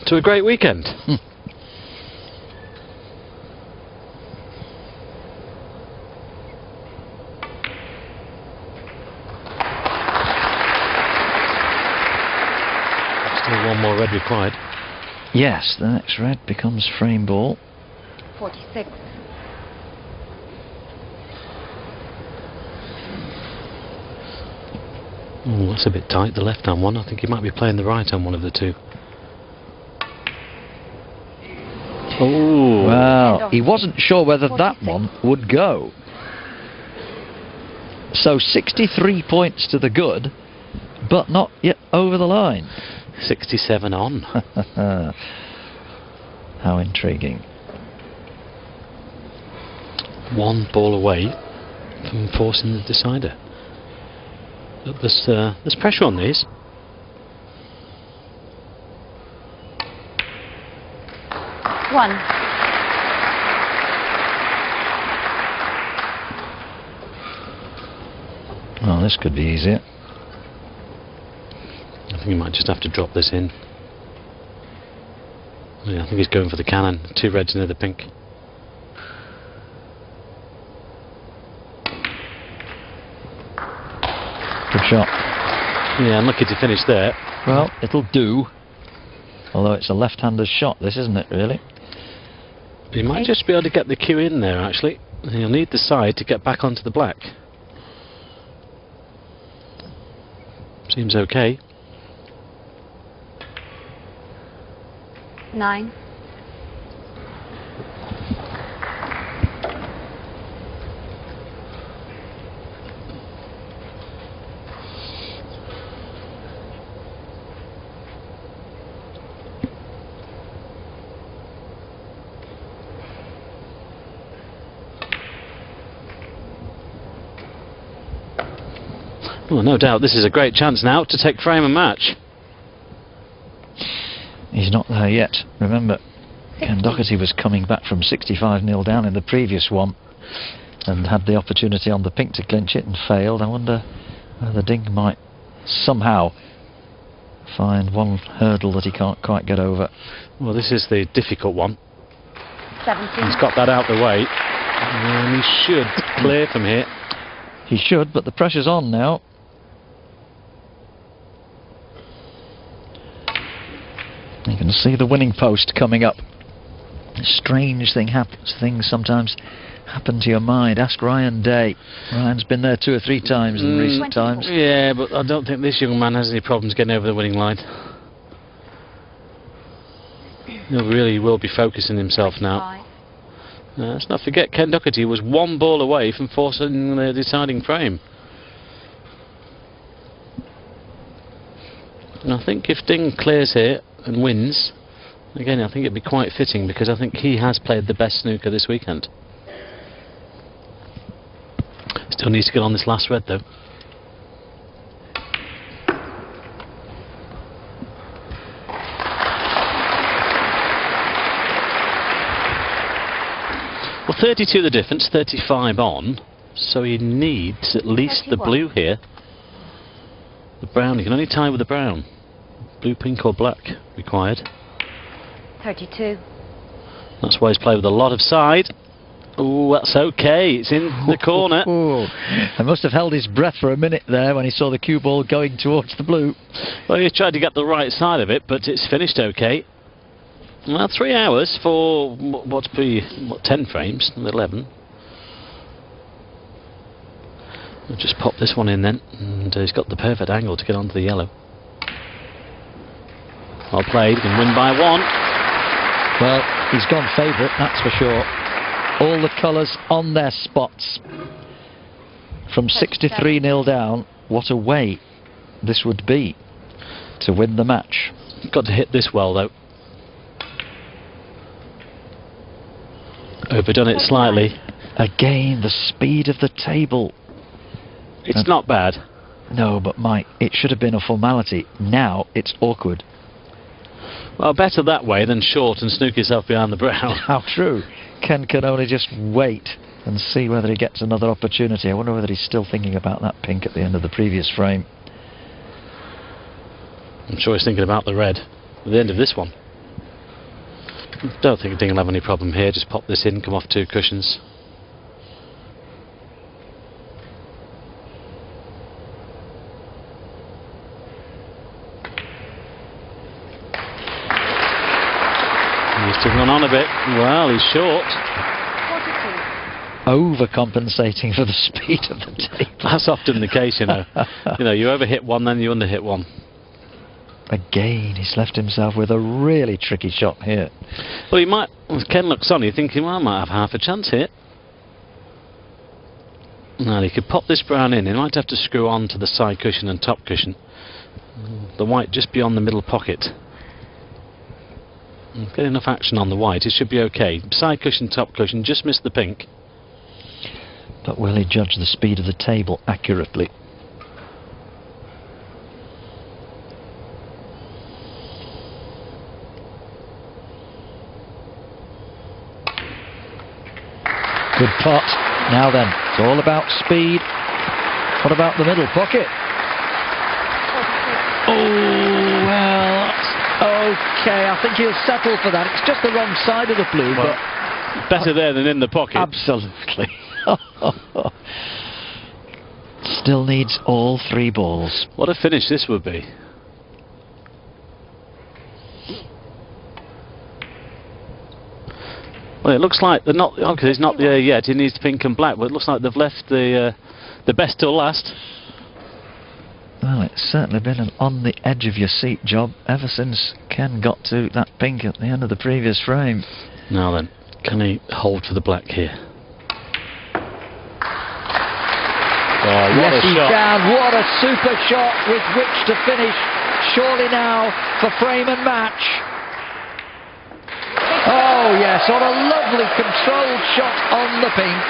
to a great weekend. Still one more red required. Yes, the next red becomes frame ball. 46. Oh, that's a bit tight, the left-hand one. I think he might be playing the right-hand one of the two. Oh, wow. He wasn't sure whether that one would go. So 63 points to the good, but not yet over the line. 67 on. How intriguing. One ball away from forcing the decider. But there's pressure on these. One. Well, this could be easier. I think he might just have to drop this in. Yeah, I think he's going for the cannon. Two reds near the pink. Good shot. Yeah, unlucky to finish there. Well, it'll do. Although it's a left-hander's shot, this, isn't it, really? He might just be able to get the cue in there, actually. He'll need the side to get back onto the black. Seems okay. 9. Well, no doubt this is a great chance now to take frame and match. He's not there yet. Remember, Ken Doherty was coming back from 65-0 down in the previous one and had the opportunity on the pink to clinch it and failed. I wonder whether Ding might somehow find one hurdle that he can't quite get over. Well, this is the difficult one. 17. He's got that out the way, and he should clear from here. He should, but the pressure's on now. You can see the winning post coming up. Strange things sometimes happen to your mind. Ask Ryan Day. Ryan's been there 2 or 3 times in recent times. Yeah, but I don't think this young man has any problems getting over the winning line. He really will be focusing himself now. Let's not forget, Ken Doherty was 1 ball away from forcing the deciding frame. And I think if Ding clears here and wins, again, I think it'd be quite fitting, because I think he has played the best snooker this weekend. Still needs to get on this last red, though. Well, 32 the difference, 35 on, so he needs at least 31. The blue here. The brown, he can only tie with the brown. Blue, pink or black required. 32. That's why he's played with a lot of side. Oh, that's okay, it's in the corner. I must have held his breath for a minute there when he saw the cue ball going towards the blue. Well, he tried to get the right side of it, but it's finished okay. Well, 3 hours for what's be 10 frames, 11. We'll just pop this one in then, and he's got the perfect angle to get onto the yellow. Well played, can win by 1. Well, he's gone favourite, that's for sure. All the colours on their spots. From 63-0 down, what a way this would be to win the match. Got to hit this well, though. Overdone it slightly. Again, the speed of the table. It's not bad. No, but Mike, it should have been a formality. Now it's awkward. Well, better that way than short and snook yourself behind the brown. How true. Ken can only just wait and see whether he gets another opportunity. I wonder whether he's still thinking about that pink at the end of the previous frame. I'm sure he's thinking about the red at the end of this one. Don't think Ding will have any problem here. Just pop this in, come off 2 cushions. He's to run on a bit. Well, he's short. 42. Overcompensating for the speed of the table. That's often the case, you know. You overhit one, then you underhit one. Again, he's left himself with a really tricky shot here. Well, he might. As Ken looks on, you're thinking, well, I might have half a chance here. Now, he could pop this brown in. He might have to screw on to the side cushion and top cushion. The white just beyond the middle pocket. Get enough action on the white, it should be okay. Side cushion, top cushion, just missed the pink. But will he judge the speed of the table accurately? Good pot. Now then, it's all about speed. What about the middle pocket? Oh, well, okay. I think he'll settle for that. It's just the wrong side of the blue, well, but better there than in the pocket. Absolutely. Still needs all 3 balls. What a finish this would be. Well, it looks like they're not. Okay, he's not there yet. He needs pink and black, but it looks like they've left the best till last. Well, it's certainly been an on the edge of your seat job ever since Ken got to that pink at the end of the previous frame. Now then, can he hold for the black here? Oh, what yes, a he shot. can. What a super shot with which to finish. Surely now for frame and match. Oh yes, what a lovely controlled shot on the pink.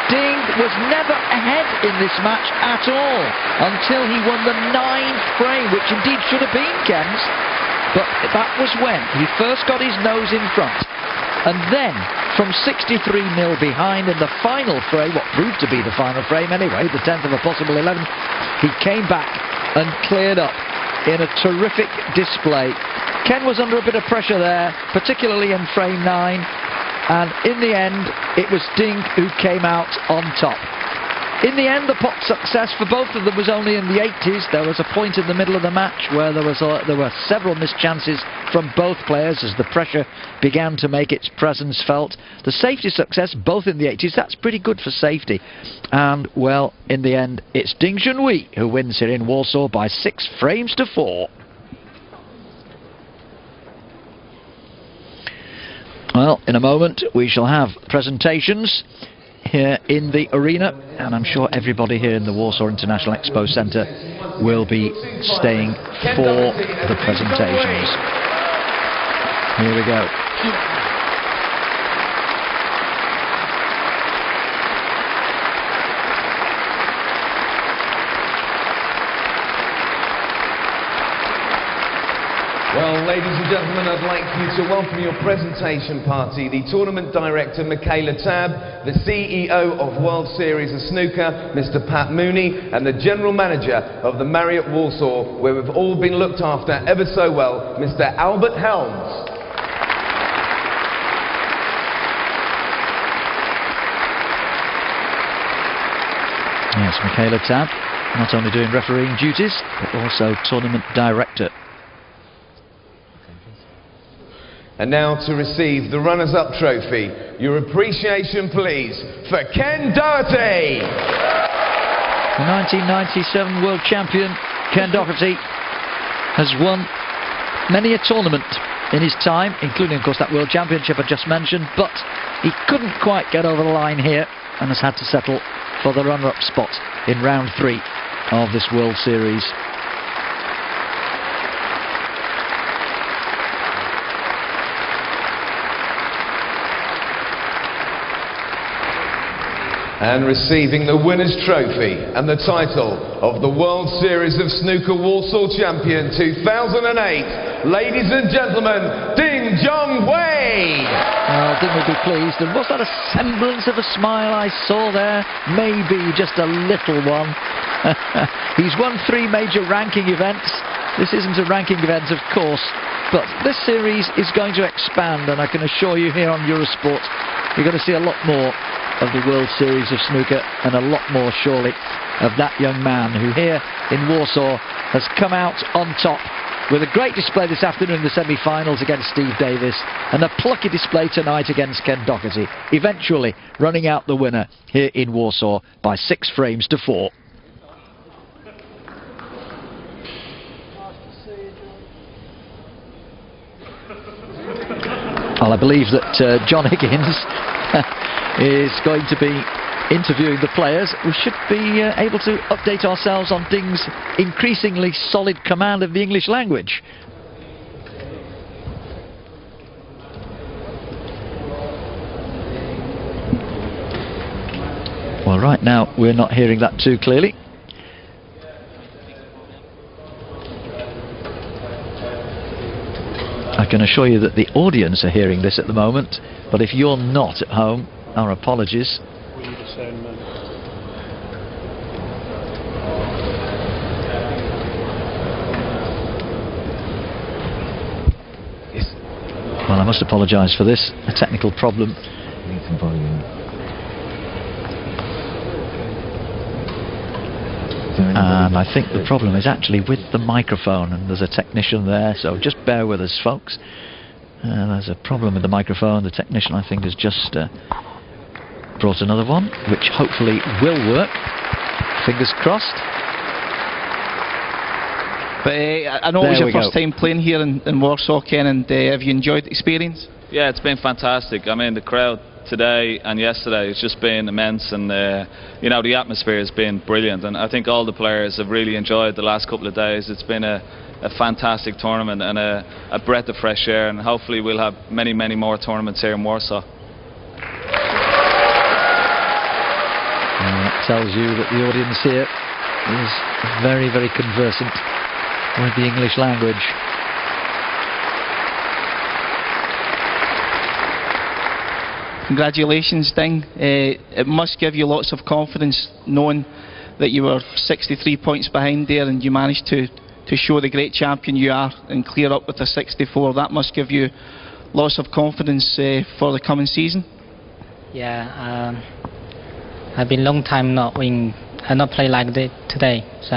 Ding was never ahead in this match at all until he won the 9th frame, which indeed should have been Ken's. But that was when he first got his nose in front. And then, from 63 nil behind in the final frame, what proved to be the final frame anyway, the 10th of a possible 11, he came back and cleared up in a terrific display. Ken was under a bit of pressure there, particularly in frame 9, and in the end, it was Ding who came out on top. In the end, the pot success for both of them was only in the 80s. There was a point in the middle of the match where there were several missed chances from both players as the pressure began to make its presence felt. The safety success, both in the 80s, that's pretty good for safety. And, well, in the end, it's Ding Junhui who wins here in Warsaw by 6 frames to 4. Well, in a moment, we shall have presentations here in the arena, and I'm sure everybody here in the Warsaw International Expo Centre will be staying for the presentations. Here we go. Well, ladies and gentlemen, I'd like you to welcome your presentation party, the tournament director, Michaela Tabb, the CEO of World Series of Snooker, Mr. Pat Mooney, and the general manager of the Marriott Warsaw, where we've all been looked after ever so well, Mr. Albert Helms. Yes, Michaela Tabb, not only doing refereeing duties, but also tournament director. And now to receive the runners-up trophy, your appreciation please for Ken Doherty. The 1997 world champion Ken Doherty has won many a tournament in his time, including of course that world championship I just mentioned, but he couldn't quite get over the line here and has had to settle for the runner-up spot in round 3 of this World Series. And receiving the winner's trophy and the title of the World Series of Snooker Warsaw Champion 2008, ladies and gentlemen, Ding Junhui! Ding will be pleased, and was that a semblance of a smile I saw there? Maybe just a little one. He's won 3 major ranking events. This isn't a ranking event, of course, but this series is going to expand, and I can assure you here on Eurosport, you're going to see a lot more of the World Series of Snooker, and a lot more surely of that young man who here in Warsaw has come out on top with a great display this afternoon in the semi-finals against Steve Davis, and a plucky display tonight against Ken Doherty, eventually running out the winner here in Warsaw by 6 frames to 4. Well, I believe that John Higgins is going to be interviewing the players. We should be able to update ourselves on Ding's increasingly solid command of the English language. Well, right now we're not hearing that too clearly. I can assure you that the audience are hearing this at the moment, but if you're not at home, our apologies. We need a sound man. Yes. Well, I must apologise for this, a technical problem. Need some volume. And I think the problem is actually with the microphone, and there's a technician there, so just bear with us, folks. There's a problem with the microphone. The technician, I think, has just brought another one, which hopefully will work. Fingers crossed. But I know it was your first time playing here in Warsaw, Ken, and have you enjoyed the experience? Yeah, it's been fantastic. I mean, the crowd today and yesterday has just been immense, and you know, the atmosphere has been brilliant, and I think all the players have really enjoyed the last couple of days. It's been a fantastic tournament and a breath of fresh air, and hopefully we'll have many more tournaments here in Warsaw. That tells you that the audience here is very conversant with the English language. Congratulations, Ding. It must give you lots of confidence knowing that you were 63 points behind there and you managed to show the great champion you are and clear up with a 64. That must give you lots of confidence for the coming season. Yeah, I've been long time not play like this today, so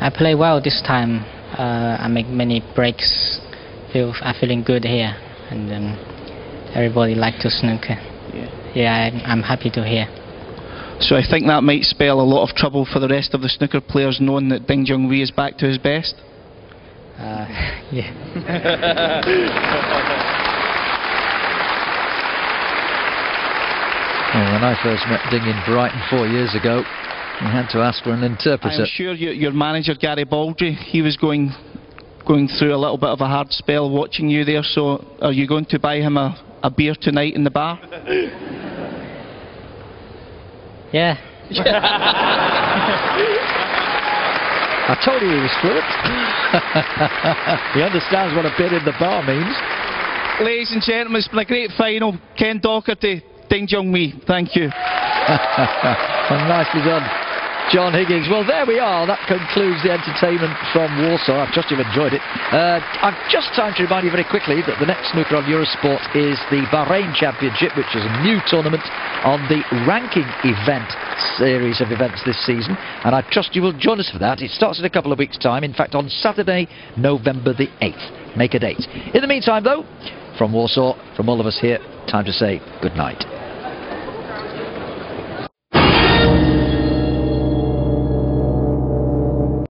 I play well this time. I make many breaks. I'm feeling good here, and everybody like to snooker. Yeah, I'm happy to hear. So I think that might spell a lot of trouble for the rest of the snooker players, knowing that Ding Junhui is back to his best. Yeah. Well, when I first met Ding in Brighton 4 years ago, we had to ask for an interpreter. I'm sure your manager Gary Baldry, he was going through a little bit of a hard spell watching you there. So are you going to buy him a beer tonight in the bar? Yeah. I told you he was fluent. He understands what a bit in the bar means. Ladies and gentlemen, it's been a great final. Ken Doherty, Ding Junhui, thank you. Nicely done, John Higgins. Well, there we are. That concludes the entertainment from Warsaw. I trust you've enjoyed it. I've just time to remind you very quickly that the next snooker on Eurosport is the Bahrain Championship, which is a new tournament on the ranking event series of events this season, and I trust you will join us for that. It starts in a couple of weeks' time, in fact on Saturday, November the 8th. Make a date. In the meantime, though, from Warsaw, from all of us here, time to say good night.